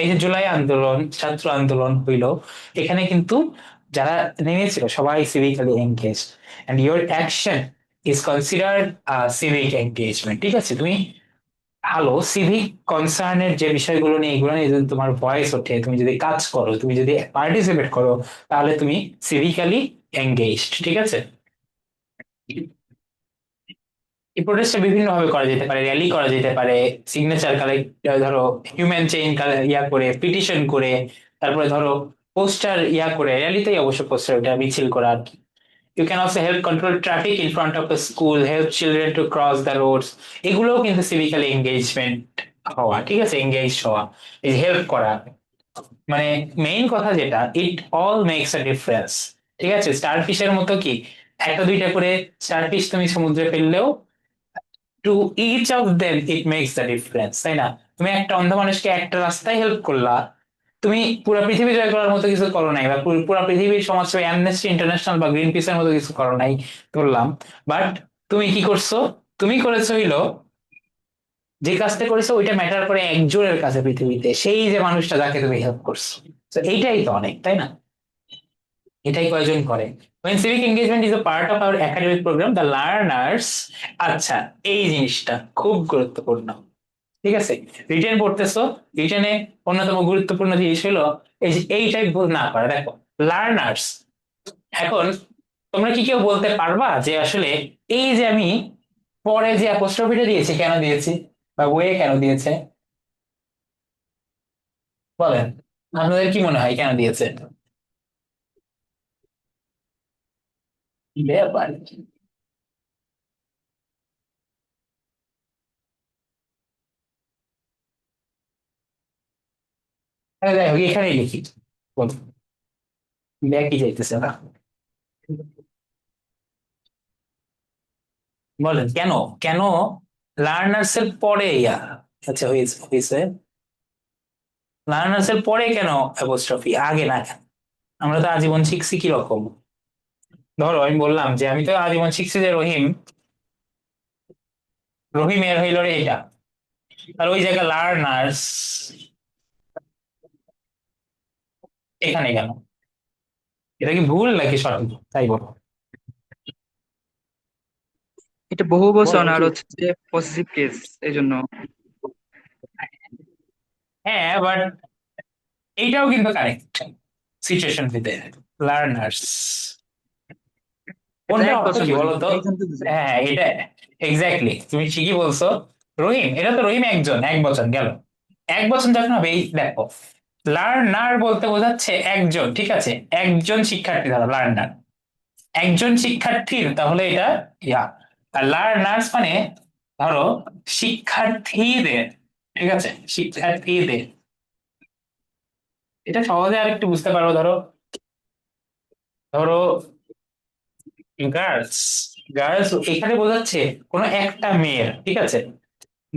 [SPEAKER 1] এই যে জুলাই আন্দোলন, ছাত্র আন্দোলন হইলো, এখানে কিন্তু যারা নেমেছিল সবাই civically engaged, and your action is considered civic engagement, ঠিক আছে? তুমি ভালো সিভিক কনসার্নের যে বিষয়গুলো নিয়ে এগুলো নিয়ে যদি তোমার ভয়েস ওঠে, তুমি যদি কাজ করো, তুমি যদি পার্টিসিপেট করো, তাহলে তুমি সিভিক্যালি এঙ্গেজড, ঠিক আছে? এই প্রোটেস্টটা বিভিন্ন ভাবে করা যেতে পারে, র্যালি করা যেতে পারে, সিগনেচার কালেক্ট, ধরো হিউম্যান চেইন ইয়া করে, পিটিশন করে, তারপরে ধরো পোস্টার ইয়া করে, র্যালিতেই অবশ্য পোস্টার, ওটা মিছিল করা আর কি। You can also help control traffic in front of the school, help children to cross the roads. এগুলোও কিন্তু সিভিক্যালি এঙ্গেজমেন্ট হওয়া, ঠিক আছে? এঙ্গেজ হওয়া, এই হেল্প করা। মানে মেইন কথা যেটা, it all makes a difference, ঠিক আছে? স্টারফিশের মতো কি একটা দুইটা করে স্টারফিশ তুমি সমুদ্রে ফেললেও to each of them it makes the difference, তাই না? তুমি একটা অন্ধ মানুষকে একটা রাস্তায় হেল্প করলা, তুমি পুরো পৃথিবী জয় করার মতো কিছু করো নাই, বা পুরো পৃথিবীর সমাজসেবা অ্যামনেস্টি ইন্টারন্যাশনাল বা গ্রিন পিসের মতো কিছু করো নাই, ধরলাম। বাট তুমি কি করছো? তুমি করেছো হইলো, যে কাজটা করেছো ওইটা ম্যাটার করে একজনের কাছে পৃথিবীতে, সেই যে মানুষটা যাকে তুমি হেল্প করছো। তো এইটাই তো অনেক, তাই না? এটাই কয়জন করে। when civic engagement is a part of our academic program, the learners, আচ্ছা, এই জিনিসটা খুব গুরুত্বপূর্ণ, ঠিক আছে? রিটেন পড়তেছো, রিটেনে অন্যতম গুরুত্বপূর্ণ জিনিস হলো এই যে এইটাই ভুল না করা। দেখো, লার্নার্স, এখন তোমরা কি কেউ বলতে পারবা যে আসলে এই যে আমি পরে যে অ্যাপোস্ট্রফিটা দিয়েছি কেন দিয়েছি, বা ওয়ে কেন দিয়েছে? বলেন, আপনাদের কি মনে হয় কেন দিয়েছে? ব্যাপার, যাই হোক এখানেই লিখি, বলুন, ব্যাকই যাইতেছে না, বলেন কেন? কেন লার্নার্স এর পরে ইয়া? আচ্ছা, হয়েছে হয়েছে, লার্নার্স এর পরে কেন অ্যাপোস্ট্রফি, আগে না কেন? আমরা তো আজীবন শিখছি কি রকম। ধরো আমি বললাম যে আমি তো আজীবন শিখছি যে রহিম, রহিমের হইল রে এটা, আর ওই জায়গায় লার্নার্স, এখানে কেন? এটা কি ভুল নাকি সঠিক তাই বলো।
[SPEAKER 3] এটা বহু বচন
[SPEAKER 2] বলো
[SPEAKER 3] আর
[SPEAKER 2] কি?
[SPEAKER 3] হচ্ছে যে পজিটিভ কেস, এই জন্য।
[SPEAKER 1] হ্যাঁ বাট এইটাও কিন্তু কারেক্ট সিচুয়েশন ভিত্তিক। লার্নার্স
[SPEAKER 3] এটা
[SPEAKER 1] কোনটা
[SPEAKER 3] এক
[SPEAKER 1] অর্থ
[SPEAKER 3] বছর
[SPEAKER 1] কি
[SPEAKER 3] বলি,
[SPEAKER 1] বলো তো?
[SPEAKER 3] একজন তো বুঝে।
[SPEAKER 1] হ্যাঁ এটা এক্স্যাক্টলি তুমি ঠিকই বলছো। রহিম, এটা তো রহিম একজন, এক বছর গেল। এক বছর যখন হবে এই দেখো, লার্নার বলতে বোঝাচ্ছে একজন, ঠিক আছে, একজন শিক্ষার্থী ধরো লার্নার, একজন শিক্ষার্থীর, তাহলে এটা ইয়া। আর লার্নার্স মানে ধরো শিক্ষার্থীদের, ঠিক আছে, শিক্ষার্থীদের। এটা সহজে আর একটু বুঝতে পারো, ধরো ধরো গার্লস, গার্লস এখানে বোঝাচ্ছে কোনো একটা মেয়ের, ঠিক আছে,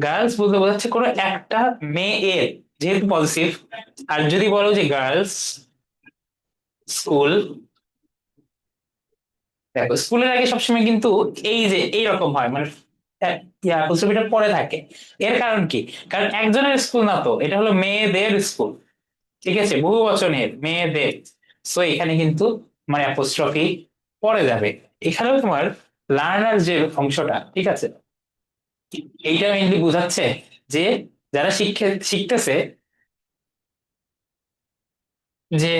[SPEAKER 1] গার্লস বলতে বোঝাচ্ছে কোনো একটা মেয়ের, যেহেতু পজিটিভ। আর যদি বলো যে গার্লস স্কুল, দেখো স্কুলের আগে সবসময় কিন্তু এই যে এইরকম হয়, মানে ফুলস্টপিটা পরে থাকে। এর কারণ কি? কারণ একজনের স্কুল না তো, এটা হলো মেয়েদের স্কুল, ঠিক আছে, বহু বচনের মেয়েদের। সো এখানে কিন্তু মানে অ্যাপোস্ট্রফি পরে যাবে। এখানেও তোমার লার্নার যে অংশটা, ঠিক আছে, এইটা মেইনলি বোঝাচ্ছে যে যারা শিখতেছে, যে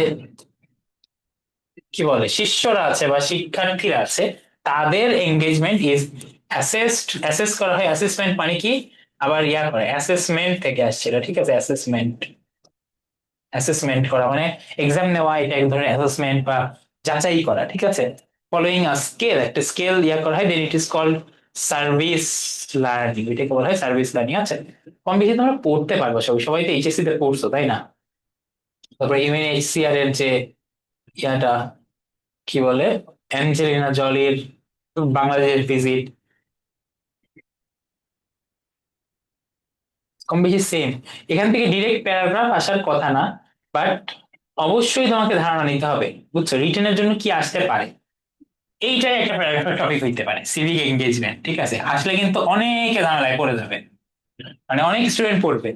[SPEAKER 1] কি বলে শিষ্যরা আছে বা শিক্ষার্থীরা আছে, তাদের এঙ্গেজমেন্ট ইজ অ্যাসেসড, অ্যাসেস করা হয়, অ্যাসেসমেন্ট মানে কি, আবার ইয়া করে অ্যাসেসমেন্ট থেকে আসছে এটা, ঠিক আছে, অ্যাসেসমেন্ট, অ্যাসেসমেন্ট করা মানে এক্সাম নেওয়া, এটা এক ধরনের অ্যাসেসমেন্ট বা যাচাই করা, ঠিক আছে। ফলোইং আ স্কেল, একটা স্কেল ইয়া করা হয়, then it is called service learning, এটাকে বলা হয় সার্ভিস লার্নিং। আচ্ছা, কম বেশি তোমরা পড়তে পারবো, সবাই সবাই তো এইচএসসি তে পড়ছো তাই না? তারপরে ইউএনএইচসিআর এর যে ইয়াটা কি বলে, অ্যাঞ্জেলিনা জলির বাংলাদেশের ভিজিট, কম বেশি সেম। এখান থেকে ডিরেক্ট প্যারাগ্রাফ আসার কথা না, বাট অবশ্যই তোমাকে ধারণা নিতে হবে, বুঝছো, রিটেনের জন্য কি আসতে পারে। এইটাই একটা প্যারাগ্রাফের টপিক হইতে পারে, সিভিক এঙ্গেজমেন্ট, ঠিক আছে, আসলে কিন্তু অনেকে ঝামেলায় পড়ে যাবে, মানে অনেক স্টুডেন্ট পড়বে।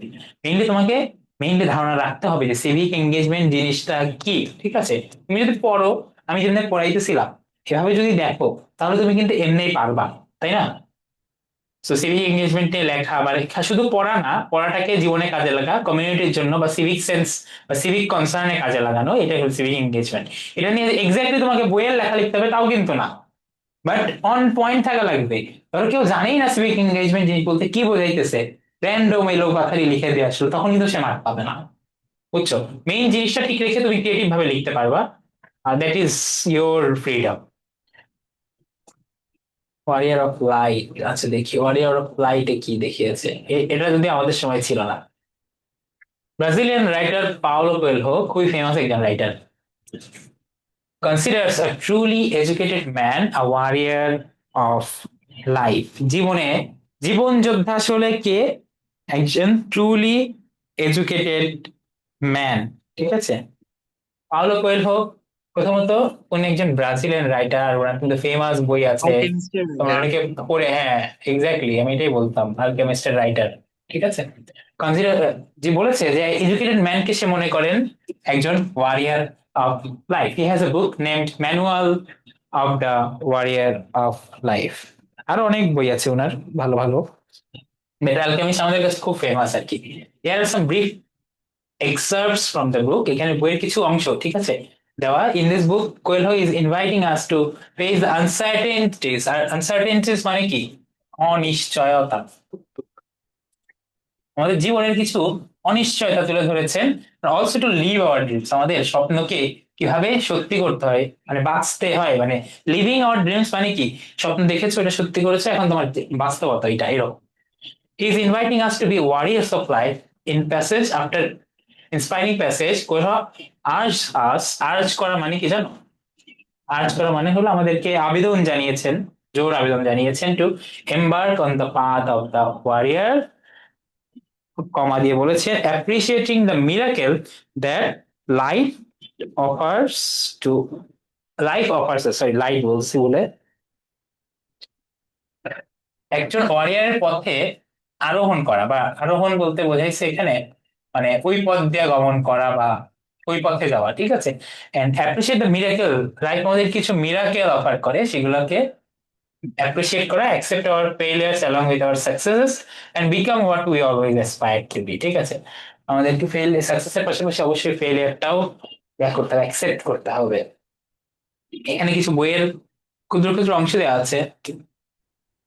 [SPEAKER 1] মেইনলি তোমাকে মেইনলি ধারণা রাখতে হবে যে সিভিক এঙ্গেজমেন্ট জিনিসটা কি, ঠিক আছে। তুমি যদি পড়ো, আমি যেদিন পড়াইতেছিলাম, এভাবে যদি দেখো, তাহলে তুমি কিন্তু এমনিই পারবা, তাই না? সো সিভিক এঙ্গেজমেন্টে লেখা বা লেখা শুধু পড়া না, পড়াটাকে জীবনে কাজে লাগা, কমিউনিটির জন্য বা সিভিক সেন্স বা সিভিক কনসার্নে কাজে লাগানো, এটাই হলো সিভিক এঙ্গেজমেন্ট। এটা নিয়ে এক্স্যাক্টলি তোমাকে বইয়ের লেখা লিখতে হবে তাও কিন্তু না, বাট অন পয়েন্ট থাকা লাগবে। ধরো কেউ জানেই না সিভিক এঙ্গেজমেন্ট জিনিস বলতে কি বোঝাইতেছে, র্যান্ডম এলো কথাটি লিখে দিয়ে আসলো, তখন কিন্তু সে মার্ক পাবে না, বুঝছো। মেইন জিনিসটা ঠিক রেখে তুমি ক্রিয়েটিভ ভাবে লিখতে পারবা, that is your freedom. Warrior of light, আচ্ছা দেখি ওয়ারিয়ার অফ লাইটে কি দেখিয়েছে। এটা যদি আমাদের সময় ছিল না। ব্রাজিলিয়ান রাইটার পাওলো কোয়েলহো খুবই ফেমাস একজন writer, considers a truly educated man a warrior of life। জীবনে জীবন যোদ্ধা আসলে কে? একজন ট্রুলি এডুকেটেড ম্যান, ঠিক আছে। পাওলো কোয়েলহো প্রথমত উনি একজন ব্রাজিলিয়ান রাইটার, ওনার কিন্তু ফেমাস বই আছে,
[SPEAKER 3] আলকেমিস্টের
[SPEAKER 1] তোমরা
[SPEAKER 3] রাইটার।
[SPEAKER 1] অনেকে পড়ে, হ্যাঁ এক্স্যাক্টলি আমি এটাই বলতাম, আলকেমিস্টের রাইটার, ঠিক আছে। কনসিডার, যে বলেছে যে এডুকেটেড ম্যানকে সে মনে করেন একজন warrior of life. He has a book named manual of the warrior of life. আরো অনেক বই আছে ওনার, ভালো ভালো। মেটা অ্যালকেমিস্ট আমাদের কাছে খুব ফেমাস আর কি। Here are some brief excerpts from the book, এখানে বইয়ের কিছু অংশ, ঠিক আছে, দেওয়া। In this book Coelho is inviting us to face the uncertainties. আর আনসার্টেনিটিস মানে কি? অনিশ্চয়তা। আমাদের জীবনের কিছু অনিশ্চয়তা তুলে ধরেছেন। Also to live our dreams, আমাদের স্বপ্নকে কিভাবে সত্যি করতে হয়, মানে বাঁচতে হয়, মানে লিভিং আওয়ার ড্রিমস মানে কি, স্বপ্ন দেখেছো এটা সত্যি করেছো, এখন তোমার বাস্তবতা এটা এরকম। He is inviting us to be warriors of life. In passage after inspiring passage কোথাও আর্জ আস, আর্জ করা মানে কি জানো? আর্জ করা মানে হলো আমাদেরকে আবেদন জানিয়েছেন, জোর আবেদন জানিয়েছেন, to embark on the path of the warrior, comma দিয়ে বলেছে appreciating the miracle that life offers to, life offers, sorry life বলছি বলে, একজন ওয়ারিয়ারের পথে আরোহণ করা, বা আরোহণ বলতে বোঝাইছে এখানে মানে ওই পথ দিয়ে গমন করা বা ওই পথে যাওয়া, ঠিক আছে। And appreciate the miracle, life আমাদের কিছু মিরাকেল অফার করে, সেগুলোকে অ্যাপ্রিসিয়েট করা, accept our failures along with our successes and become what we always aspire to be, ঠিক আছে। আমাদেরকে সাকসেসের পাশাপাশি অবশ্যই ফেলিয়ারটাও করতে হবে, অ্যাকসেপ্ট করতে হবে। এখানে কিছু বইয়ের ক্ষুদ্র ক্ষুদ্র অংশ দেওয়া আছে,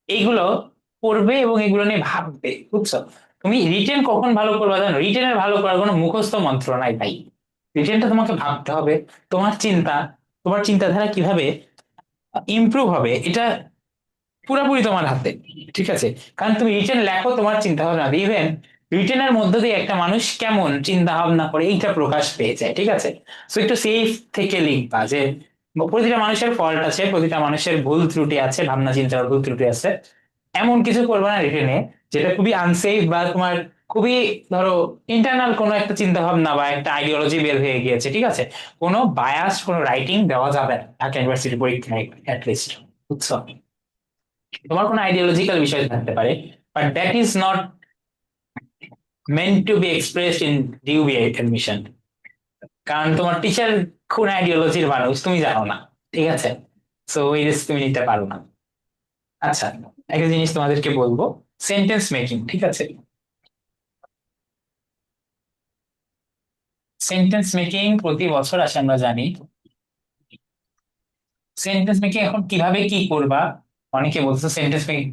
[SPEAKER 1] এইগুলো পড়বে এবং এগুলো নিয়ে ভাববে, বুঝছো। তুমি রিটেন কখন ভালো করবে জানো? রিটেনের ভালো করার কোনো মুখস্থ মন্ত্র নাই ভাই। রিটেনটা তোমাকে ভাবতে হবে, তোমার চিন্তা, তোমার চিন্তাধারা কিভাবে ইমপ্রুভ হবে, এটা পুরোপুরি তোমার হাতে, ঠিক আছে। কারণ তুমি রিটেন লেখো তোমার চিন্তা ভাবনা, ইভেন রিটেনের মধ্য দিয়ে একটা মানুষ কেমন চিন্তা ভাবনা করে এইটা প্রকাশ পেয়ে যায়, ঠিক আছে। সো একটু সেফ থেকে লিখবা, যে প্রতিটা মানুষের ফল্ট আছে, প্রতিটা মানুষের ভুল ত্রুটি আছে, ভাবনা চিন্তার ভুল ত্রুটি আছে। এমন কিছু করবে না রিটেনে যেটা খুবই আনসেফ, বা তোমার খুবই, ধরো, ইন্টারনাল কোনো একটা চিন্তা ভাবনা বা একটা আইডিওলজি বের হয়ে গিয়েছে, ঠিক আছে। কোনো বায়াস কোনো রাইটিং দেওয়া যাবে না ঢাকা ইউনিভার্সিটি পরীক্ষায়, অ্যাটলিস্ট, বুঝছো। তোমার কোনো আইডিওলজিক্যাল বিষয় থাকতে পারে, but that is not meant to be expressed in due be admission. কারণ তোমার টিচার কোন আইডিওলজির মানুষ তুমি জানো না, ঠিক আছে। সো ওই রিস্ক তুমি নিতে পারো না। আচ্ছা, একটা জিনিস তোমাদেরকে বলবো, সেন্টেন্স মেকিং, ঠিক আছে। সেন্টেন্স মেকিং প্রতি বছর আসে আমরা জানি। সেন্টেন্স মেকিং এখন কিভাবে কি করবা? অনেকে বলছে সেন্টেন্স মেকিং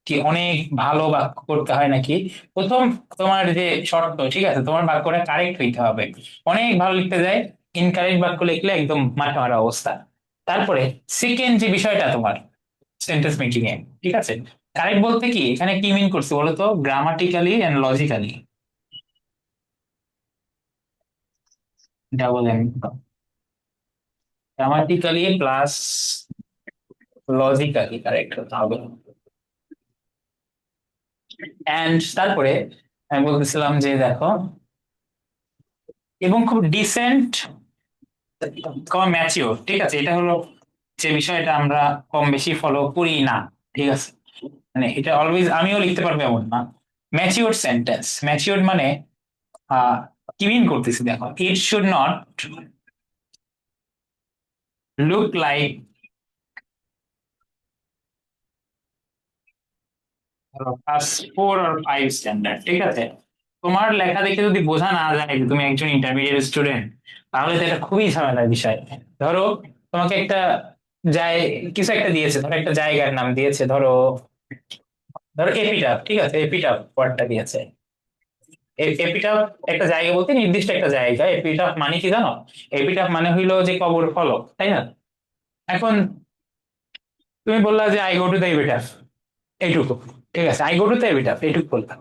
[SPEAKER 1] কি অনেক ভালো বাক্য করতে হয় নাকি। প্রথম, তোমার যে শর্ত, ঠিক আছে, তোমার বাক্যটা কারেক্ট হইতে হবে। অনেক ভালো লিখতে যায়, ইনকারেক্ট বাক্য লিখলে একদম মাঠে মারা অবস্থা। তারপরে সেকেন্ড যে বিষয়টা তোমার সেন্টেন্স মেকিং এ, ঠিক আছে, কারেক্ট বলতে কি এখানে কি মিন করছে বলো তো? Grammatically and logically, double M, grammatically plus logically correct হতে হবে। এন্ড তারপরে আমি বলতেছিলাম যে দেখো, এবং খুব ডিসেন্ট, কম ম্যাচিওর, ঠিক আছে। এটা হলো যে বিষয়টা আমরা কম বেশি ফলো করি না, ঠিক আছে। মানে এটা অলওয়েজ আমিও লিখতে পারবো এমন না। ম্যাচিওর সেন্টেন্স, ম্যাচিওর মানে কি মিন করতেছি দেখো, it should not look like class 4 or 5 standard, ঠিক আছে। তোমার লেখা দেখে যদি বোঝা না যায় যে তুমি একজন ইন্টারমিডিয়েট স্টুডেন্ট, তাহলে তো এটা খুবই ঝামেলার বিষয়। ধরো তোমাকে একটা জায় কিছু একটা দিয়েছে, ধরো একটা জায়গার নাম দিয়েছে, ধরো ধরো এপিটাফ, ঠিক আছে, এপিটাফ ওয়ার্ডটা দিয়েছে। এপিটাফ একটা জায়গা বলতে নির্দিষ্ট একটা জায়গা। এপিটাফ মানে কি জানো? এপিটাফ মানে হইলো যে কবর ফলক, তাই না? এখন তুমি বললা যে I go to the epitaph, এইটুকু, ঠিক আছে, I go to the epitaph, এইটুকু বললাম।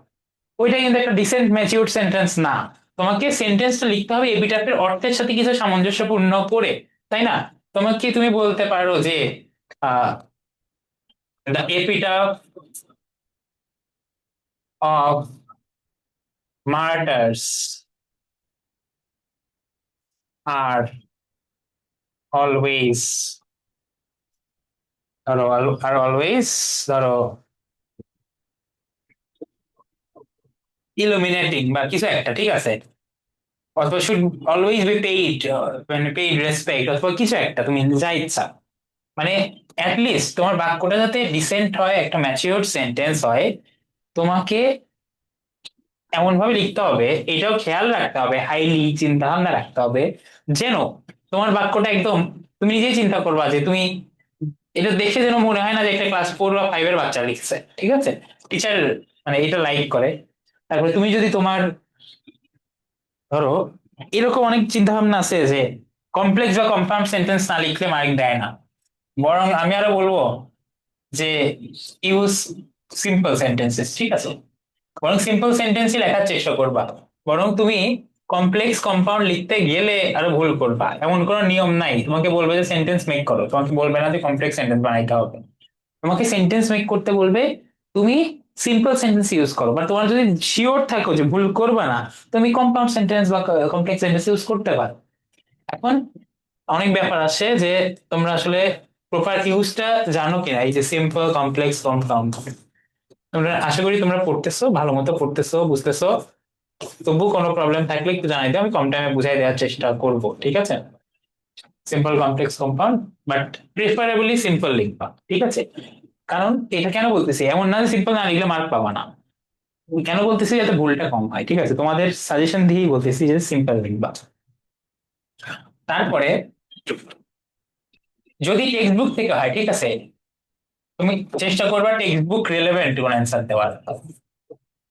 [SPEAKER 1] ওইটা কিন্তু একটা ডিসেন্ট ম্যাচিউর সেন্টেন্স না। তোমাকে সেন্টেন্সটা লিখতে হবে এপিটাফের অর্থের সাথে কিছু সামঞ্জস্যপূর্ণ করে, তাই না? তোমাকে তুমি বলতে পারো যে the epitaph of martyrs are always, ধরো আর অলওয়েজ, ধরো ইলুমিনেটিং বা কিছু একটা, ঠিক আছে। অথবা শুড অলওয়েজ বি পেইড, মানে পেইড রেসপেক্ট, অথবা কিছু একটা তুমি যা ইচ্ছা। মানে অ্যাটলিস্ট তোমার বাক্যটা যাতে ডিসেন্ট হয়, একটা ম্যাচিওর সেন্টেন্স হয়, তোমাকে এমন ভাবে লিখতে হবে, এটাও খেয়াল রাখতে হবে, হাইলি চিন্তা ভাবনা রাখতে হবে, যেন তোমার বাক্যটা একদম, তুমি নিজেই চিন্তা করবা যে তুমি এটা দেখে যেন মনে হয় না যে একটা ক্লাস 4 বা 5 এর বাচ্চা লিখছে, ঠিক আছে। টিচার মানে এটা লাইক করে। তারপরে তুমি যদি তোমার, ধরো, এরকম অনেক চিন্তা ভাবনা আছে যে কমপ্লেক্স বা কম্পাউন্ড সেন্টেন্স না লিখলে মার্ক দেয় না। বরং আমি আরো বলবো যে ইউজ সিম্পল সেন্টেন্সেস, ঠিক আছে। বরং সিম্পল সেন্টেন্সই লেখার চেষ্টা করবা। বরং তুমি কমপ্লেক্স কম্পাউন্ড লিখতে গেলে আরো ভুল করবা, এমন কোনো নিয়ম নাই। তোমাকে বলবে যে সেন্টেন্স মেক করো, তোমাকে বলবে না যে কমপ্লেক্স সেন্টেন্স বানাইতে হবে। তোমাকে সেন্টেন্স মেক করতে বলবে, তুমি সিম্পল সেন্টেন্স ইউজ করো। বা তোমার যদি শিওর থাকো যে ভুল করবে না, তুমি কম্পাউন্ড সেন্টেন্স বা কমপ্লেক্স সেন্টেন্স ইউজ করতে পারো। এখন অনেক ব্যাপার আসে যে তোমরা আসলে প্রপার ইউজটা জানো কিনা, এই যে সিম্পল, কমপ্লেক্স, কম্পাউন্ড। তোমরা আশা করি তোমরা পড়তেছো, ভালো মতো পড়তেছো, বুঝতেছো। তবু কোনো প্রবলেম থাকলে একটু জানাই দিও, আমি কম টাইমে বুঝাই দেওয়ার চেষ্টা করব, ঠিক আছে? Simple complex compound, but preferably simple লিখবা, ঠিক আছে? কারণ এটা কেন বলতেছি, এমন না যে সিম্পল না লিখলে মার্ক পাবা না। কেন বলতেছি, যাতে ভুলটা কম হয়, ঠিক আছে? তোমাদের সাজেশন দিয়েই বলতেছি যে সিম্পল লিখবা। তারপরে যদি টেক্সট বুক থেকে হয়, ঠিক আছে, তুমি চেষ্টা করবা টেক্সট বুক রিলেভেন্ট কোন অ্যান্সার দেওয়ার।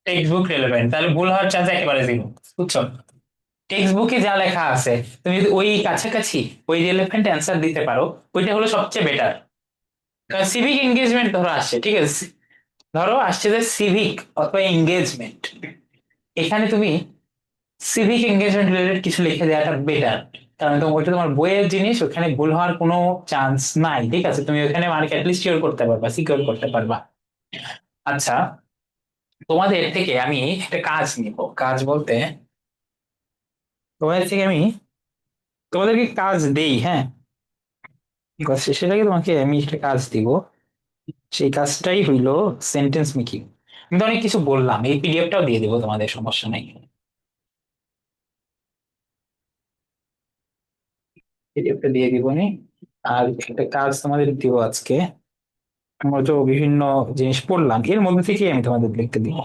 [SPEAKER 1] টেক্সট বুক রিলেভেন্ট, তাহলে ভুল হওয়ার চান্স একেবারে জিরো, বুঝছো? টেক্সট বুকে যা লেখা আছে তুমি যদি ওই কাছাকাছি ওই রিলেভেন্ট অ্যান্সার দিতে পারো, ওইটা হলো সবচেয়ে বেটার। কারণ সিভিক এঙ্গেজমেন্ট ধরো আসছে, ঠিক আছে, ধরো আসছে যে সিভিক অথবা এঙ্গেজমেন্ট, এখানে তুমি সিভিক এঙ্গেজমেন্ট রিলেটেড কিছু লিখে দেওয়াটা বেটার। কারণ তোমার ওইটা তোমার বইয়ের জিনিস, ওখানে ভুল হওয়ার কোনো চান্স নাই, ঠিক আছে? তুমি ওখানে মার্ক অ্যাটলিস্ট সিকিউর করতে পারবা, সিকিউর করতে পারবা। আচ্ছা, তোমাদের থেকে আমি একটা কাজ নিব, কাজ বলতে তোমাদের থেকে আমি তোমাদেরকে কাজ দেই, হ্যাঁ? ক্লাস শেষের আগে তোমাকে আমি একটা কাজ দিব, সেই কাজটাই হইলো সেন্টেন্স মেকিং। আমি তো অনেক কিছু বললাম, এই পিডিএফটাও দিয়ে দেবো, তোমাদের সমস্যা নাই, পিডিএফটা দিয়ে দিব নি। আর একটা কাজ তোমাদের দিব আজকে, আমরা তো বিভিন্ন জিনিস পড়লাম, এর মধ্যে থেকে আমি তোমাদের লিখতে দিব।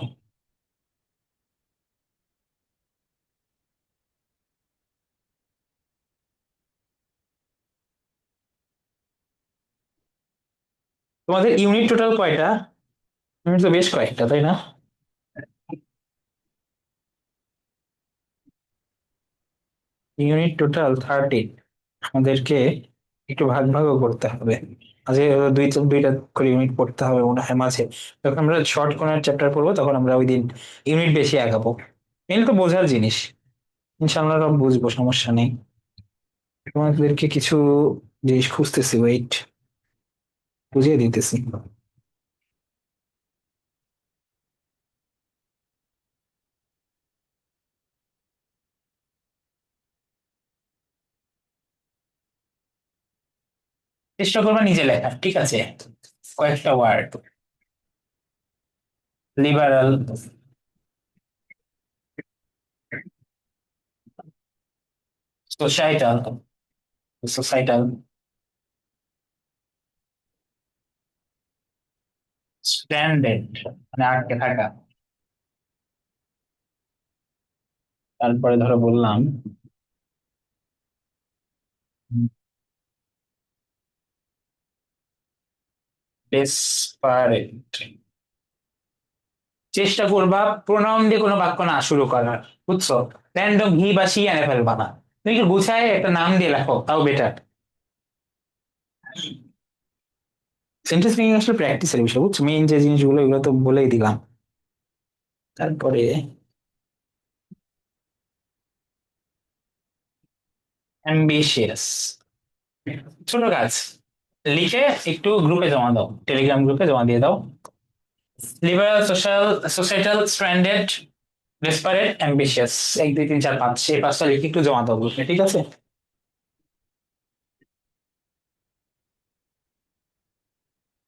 [SPEAKER 1] তোমাদের ইউনিট টোটাল কয়টা? ইউনিট তো বেশ কয়েকটা, তাই না? Unit total 13। আমাদেরকে একটু ভাগ ভাগও করতে হবে, আজকে দুইটা করে ইউনিট পড়তে হবে মনে হয় মাঝে। যখন আমরা শর্ট কোন চ্যাপ্টার পড়বো তখন আমরা ওই দিন ইউনিট বেশি আগাবো। মেন তো বোঝার জিনিস, ইনশাআল্লাহ সব বুঝবো, সমস্যা নেই। তোমাদেরকে কিছু জিনিস খুঁজতেছি, ওয়েট, বুঝিয়ে দিতেছি। চেষ্টা করবা নিজে লেখার, ঠিক আছে? কয়েকটা word: liberal, societal, societal, standard মানে আটকে থাকা। তারপরে ধরো বললাম ডেসপারেট। চেষ্টা করবা প্রোনাউন দিয়ে কোনো বাক্য না শুরু করার, বুঝছো? র্যান্ডম হি বা সি এনে ফেলবা না, তুমি কি গুছায় একটা নাম দিয়ে লেখো, তাও বেটার। সেন্টেন্স মেকিং আসলে প্র্যাকটিসের বিষয়, বুঝছো? মেইন যে জিনিসগুলো এগুলো তো বলেই দিলাম। তারপরে অ্যাম্বিশিয়াস, ছোট কাজ লিখে একটু গ্রুপে জমা দাও, টেলিগ্রাম গ্রুপে জমা দিয়ে দাও। Liberal, social, societal, standard, desperate, ambitious, 1 2 3 4 5, এই 5টা লিখে একটু জমা দাও গ্রুপে, ঠিক আছে?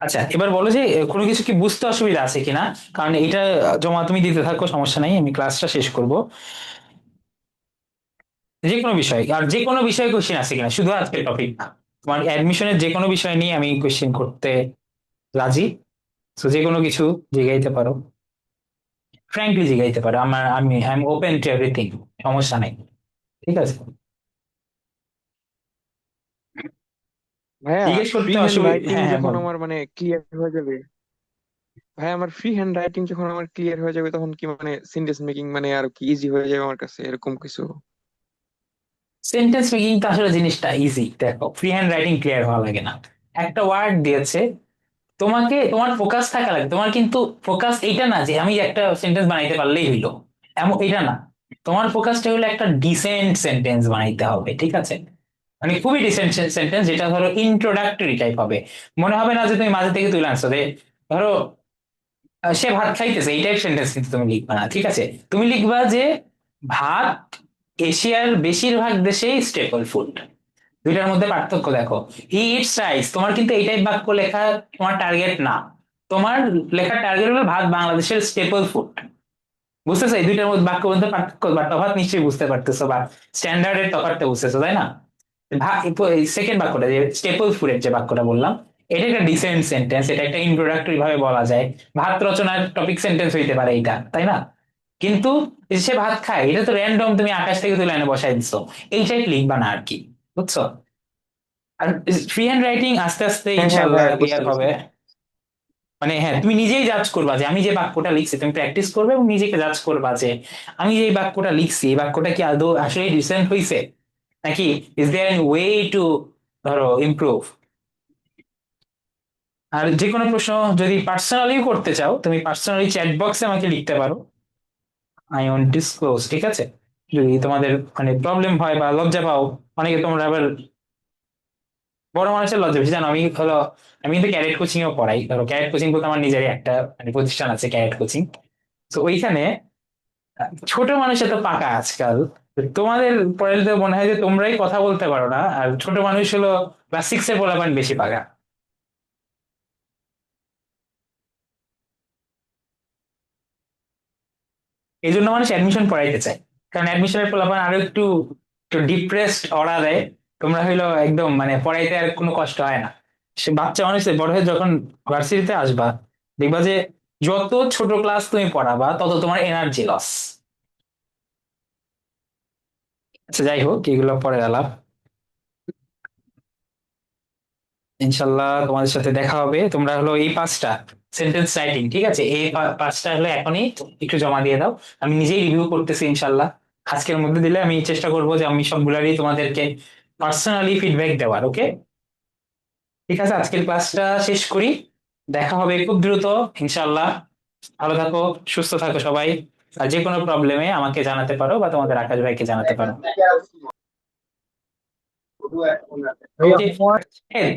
[SPEAKER 1] আচ্ছা, এবার বলো যে কোনো কিছু কি বুঝতে অসুবিধা আছে কিনা, কারণ এটা জমা তুমি দিতে থাকো, সমস্যা নাই, আমি ক্লাসটা শেষ করব। যে কোনো বিষয়, আর যে কোনো বিষয়ে কোশ্চেন আছে কিনা, শুধু আজকের টপিক না, তোমার অ্যাডমিশনের যে কোনো বিষয় নিয়ে আমি কোশ্চেন করতে রাজি। তো যে কোনো কিছু জিগাইতে পারো, ফ্র্যাঙ্কলি জিগাইতে পারো, I am open to everything, সমস্যা নাই, ঠিক আছে?
[SPEAKER 2] ভাইয়া,
[SPEAKER 1] জিজ্ঞেস
[SPEAKER 2] ফ্রি
[SPEAKER 1] করতে
[SPEAKER 2] হ্যান্ড
[SPEAKER 1] অসুবিধা,
[SPEAKER 2] রাইটিং
[SPEAKER 1] হ্যাঁ হ্যাঁ
[SPEAKER 2] যখন
[SPEAKER 1] বল।
[SPEAKER 2] আমার মানে ক্লিয়ার হয়ে যাবে, ভাই আমার ফ্রি হ্যান্ড রাইটিং যখন আমার ক্লিয়ার হয়ে যাবে তখন কি মানে সেন্টেন্স মেকিং মানে আর কি ইজি হয়ে যাবে আমার কাছে, এরকম কিছু?
[SPEAKER 1] সেন্টেন্স মেকিং তো আসলে জিনিসটা ইজি, দেখো ফ্রি হ্যান্ড রাইটিং ক্লিয়ার হওয়া লাগে না। একটা ওয়ার্ড দিয়েছে, তোমাকে তোমার ফোকাস থাকা লাগে, তোমার কিন্তু ফোকাস এইটা না যে আমি একটা সেন্টেন্স বানাইতে পারলেই হইলো, এমন এটা না। তোমার ফোকাসটা হলো একটা ডিসেন্ট সেন্টেন্স বানাইতে হবে, ঠিক আছে? মানে খুবই ডিসেন্ট সেন্টেন্স, যেটা ধরো ইন্ট্রোডাক্টরি টাইপ হবে। মনে হবে না যে তুমি মাঝে থেকে তুলে আনছো, যে ধরো সে ভাত খাইতেছে, এই টাইপ সেন্টেন্স কিন্তু তুমি লিখবা না, ঠিক আছে? তুমি লিখবা যে ভাত এশিয়ার বেশিরভাগ দেশেই স্টেপল ফুড। দুইটার মধ্যে পার্থক্য দেখো। হি ইটস রাইস, তোমার কিন্তু এই টাইপ বাক্য লেখা তোমার টার্গেট না। তোমার লেখার টার্গেট হলো ভাত বাংলাদেশের স্টেপল ফুড, বুঝতেছো এই দুইটার মধ্যে বাক্য মধ্যে পার্থক্য বা তফাৎ নিশ্চয়ই বুঝতে পারতেছো, বা স্ট্যান্ডার্ডের তফাৎটা বুঝতেছো, তাই না? সেকেন্ড বাক্যটা যে স্টেপল ফুডের যে বাক্যটা বললাম, এটা একটা ডিসেন্ট সেন্টেন্স, এটা একটা ইন্ট্রোডাক্টরি ভাবে বলা যায়। ভাত রচনার টপিক সেন্টেন্স হইতে পারে এটা, তাই না? কিন্তু এই যে সে ভাত খায়, এটা তো র্যান্ডম, তুমি আকাশ থেকে তুলে এনে বসাই দিছো, এইটাই লিখবা না আর কি, বুঝছো? আর ফ্রি হ্যান্ড রাইটিং আস্তে আস্তে
[SPEAKER 2] হ্যাঁ হ্যাঁ
[SPEAKER 1] ইনশাল্লাহ
[SPEAKER 2] ভাইয়া, বুঝতে
[SPEAKER 1] ক্লিয়ার
[SPEAKER 2] পারছি।
[SPEAKER 1] হবে। মানে হ্যাঁ, তুমি নিজেই জাজ করবা যে আমি যে বাক্যটা লিখছি, তুমি প্র্যাকটিস করবে এবং নিজেকে জাজ করবা যে আমি যে এই বাক্যটা লিখছি, এই বাক্যটা কি আদৌ আসলে রিসেন্ট হয়েছে, নাকি is there any way to ধরো ইমপ্রুভ। আর যে কোনো প্রশ্ন যদি পার্সোনালি করতে চাও, তুমি পার্সোনালি চ্যাট বক্সে আমাকে লিখতে পারো, আই ওন্ট ডিসক্লোজ, ঠিক আছে? যদি তোমাদের মানে প্রবলেম হয় বা লজ্জা পাও, অনেকে তোমরা আবার বড় মানুষের লজ্জা বেশি, জানো আমি হলো আমি কিন্তু ক্যারেট কোচিং এও পড়াই, ধরো ক্যারেট কোচিং বলতে আমার নিজেরই একটা মানে প্রতিষ্ঠান আছে, ক্যারেট কোচিং। তো ওইখানে ছোট মানুষ এত পাকা আজকাল, তোমাদের পড়ালে তো মনে হয় যে তোমরাই কথা বলতে পারো না, আর ছোট মানুষ হলো ক্লাস সিক্স এর পোলাপান বেশি পাকা। এই জন্য মানুষ অ্যাডমিশন পড়াইতে চায়, কারণ অ্যাডমিশনের পোলাপান আরো একটু একটু ডিপ্রেসড অরা দেয়। তোমরা হইলো একদম মানে পড়াইতে আর কোনো কষ্ট হয় না। সে বাচ্চা মানুষ বড় হয়ে যখন ভার্সিটিতে আসবা, দেখবা যে যত ছোট ক্লাস তুমি পড়াবা তত তোমার এনার্জি লস। আচ্ছা যাই হোক, এগুলো পরে আলাপ। ইনশাল্লাহ তোমাদের সাথে দেখা হবে। তোমরা হলো এই পাঁচটা সেন্টেন্স রাইটিং, ঠিক আছে, এই পাঁচটা হলো এখনই একটু জমা দিয়ে দাও। আমি নিজেই রিভিউ করতেছি ইনশাল্লাহ, আজকের মধ্যে দিলে আমি চেষ্টা করবো যে আমি সবগুলারই তোমাদেরকে পার্সোনালি ফিডব্যাক দেওয়ার। ওকে, ঠিক আছে, আজকের ক্লাসটা শেষ করি, দেখা হবে খুব দ্রুত ইনশাল্লাহ। ভালো থাকো, সুস্থ থাকো সবাই। আর যে কোনো প্রবলেমে আমাকে জানাতে পারো বা তোমাদের আকাশ ভাইকে জানাতে পারো।
[SPEAKER 3] ভাইয়া
[SPEAKER 1] ওকে।
[SPEAKER 3] হোমওয়ার্ক
[SPEAKER 1] হ্যাঁ,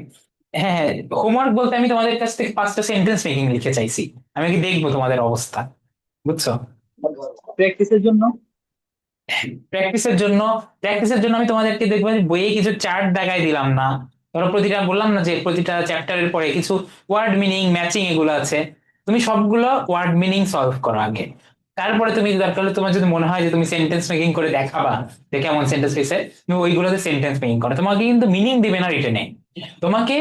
[SPEAKER 1] হ্যাঁ, হোমওয়ার্ক বলতে আমি তোমাদের কাছ থেকে পাঁচটা সেন্টেন্স মেকিং লিখে চাইছি, আমি কি দেখবো তোমাদের অবস্থা, বুঝছো?
[SPEAKER 3] প্র্যাকটিসের জন্য।
[SPEAKER 1] প্র্যাকটিসের জন্য, প্র্যাকটিসের জন্য আমি তোমাদেরকে দেখবো যে বইয়ে কিছু চার্ট দেখাই দিলাম না। ধরো প্রতিটা বললাম না যে প্রতিটা চ্যাপ্টারের পরে কিছু ওয়ার্ড মিনিং ম্যাচিং এগুলো আছে, তুমি সবগুলো ওয়ার্ড মিনিং সলভ করো আগে। তারপরে তুমি দরকার হলে তোমার যদি মনে হয় যে তুমি সেন্টেন্স মেকিং করে দেখাবা যে কেমন সেন্টেন্স হয়েছে, তুমি ওইগুলোতে সেন্টেন্স মেকিং করো। তোমাকে কিন্তু মিনিং দিবে না রিটেনে, তোমাকে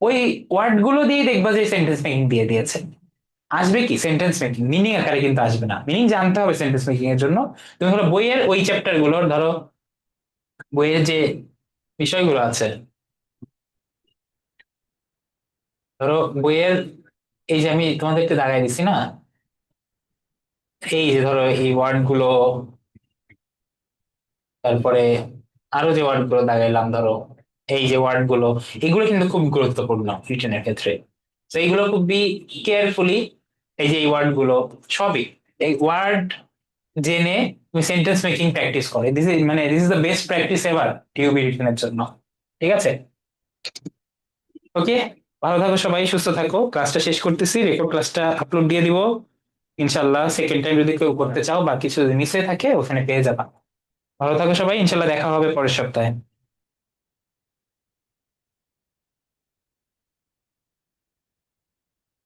[SPEAKER 1] ওই ওয়ার্ড গুলো দিয়ে দেখবা যে সেন্টেন্স মেকিং দিয়ে দিয়েছে। আসবে কি সেন্টেন্স মেকিং, মিনিং আকারে কিন্তু আসবে না, মিনিং জানতে হবে সেন্টেন্স মেকিং এর জন্য। তুমি হলো বইয়ের ওই চ্যাপ্টার গুলোর ধরো, বইয়ের যে বিষয়গুলো আছে, ধরো বইয়ের এই যে আমি তোমাদেরকে দাগাই দিছি না, এই যে ধরো এই ওয়ার্ড গুলো, তারপরে আরো যে ওয়ার্ড গুলো দাগাইলাম ধরো, এই যে ওয়ার্ড গুলো, এগুলো কিন্তু খুব গুরুত্বপূর্ণ রিটেনের ক্ষেত্রে। তো এইগুলো খুবই কেয়ারফুলি, এই যে এই ওয়ার্ড গুলো সবই, এই ওয়ার্ড জেনে তুমি সেন্টেন্স মেকিং প্র্যাকটিস করো। দিস ইজ মানে this is the best practice ever টিউবি রিটেনের জন্য, ঠিক আছে? ওকে, ভালো থাকো সবাই, সুস্থ থাকো। ক্লাসটা শেষ করতেছি, রেকর্ড ক্লাসটা আপলোড দিয়ে দিব ইনশাল্লাহ। সেকেন্ড টাইম যদি কেউ করতে চাও বা কিছু যদি মিস হয়ে থাকে ওখানে পেয়ে যাবা। ভালো থাকো সবাই, ইনশাল্লাহ দেখা হবে পরের সপ্তাহে।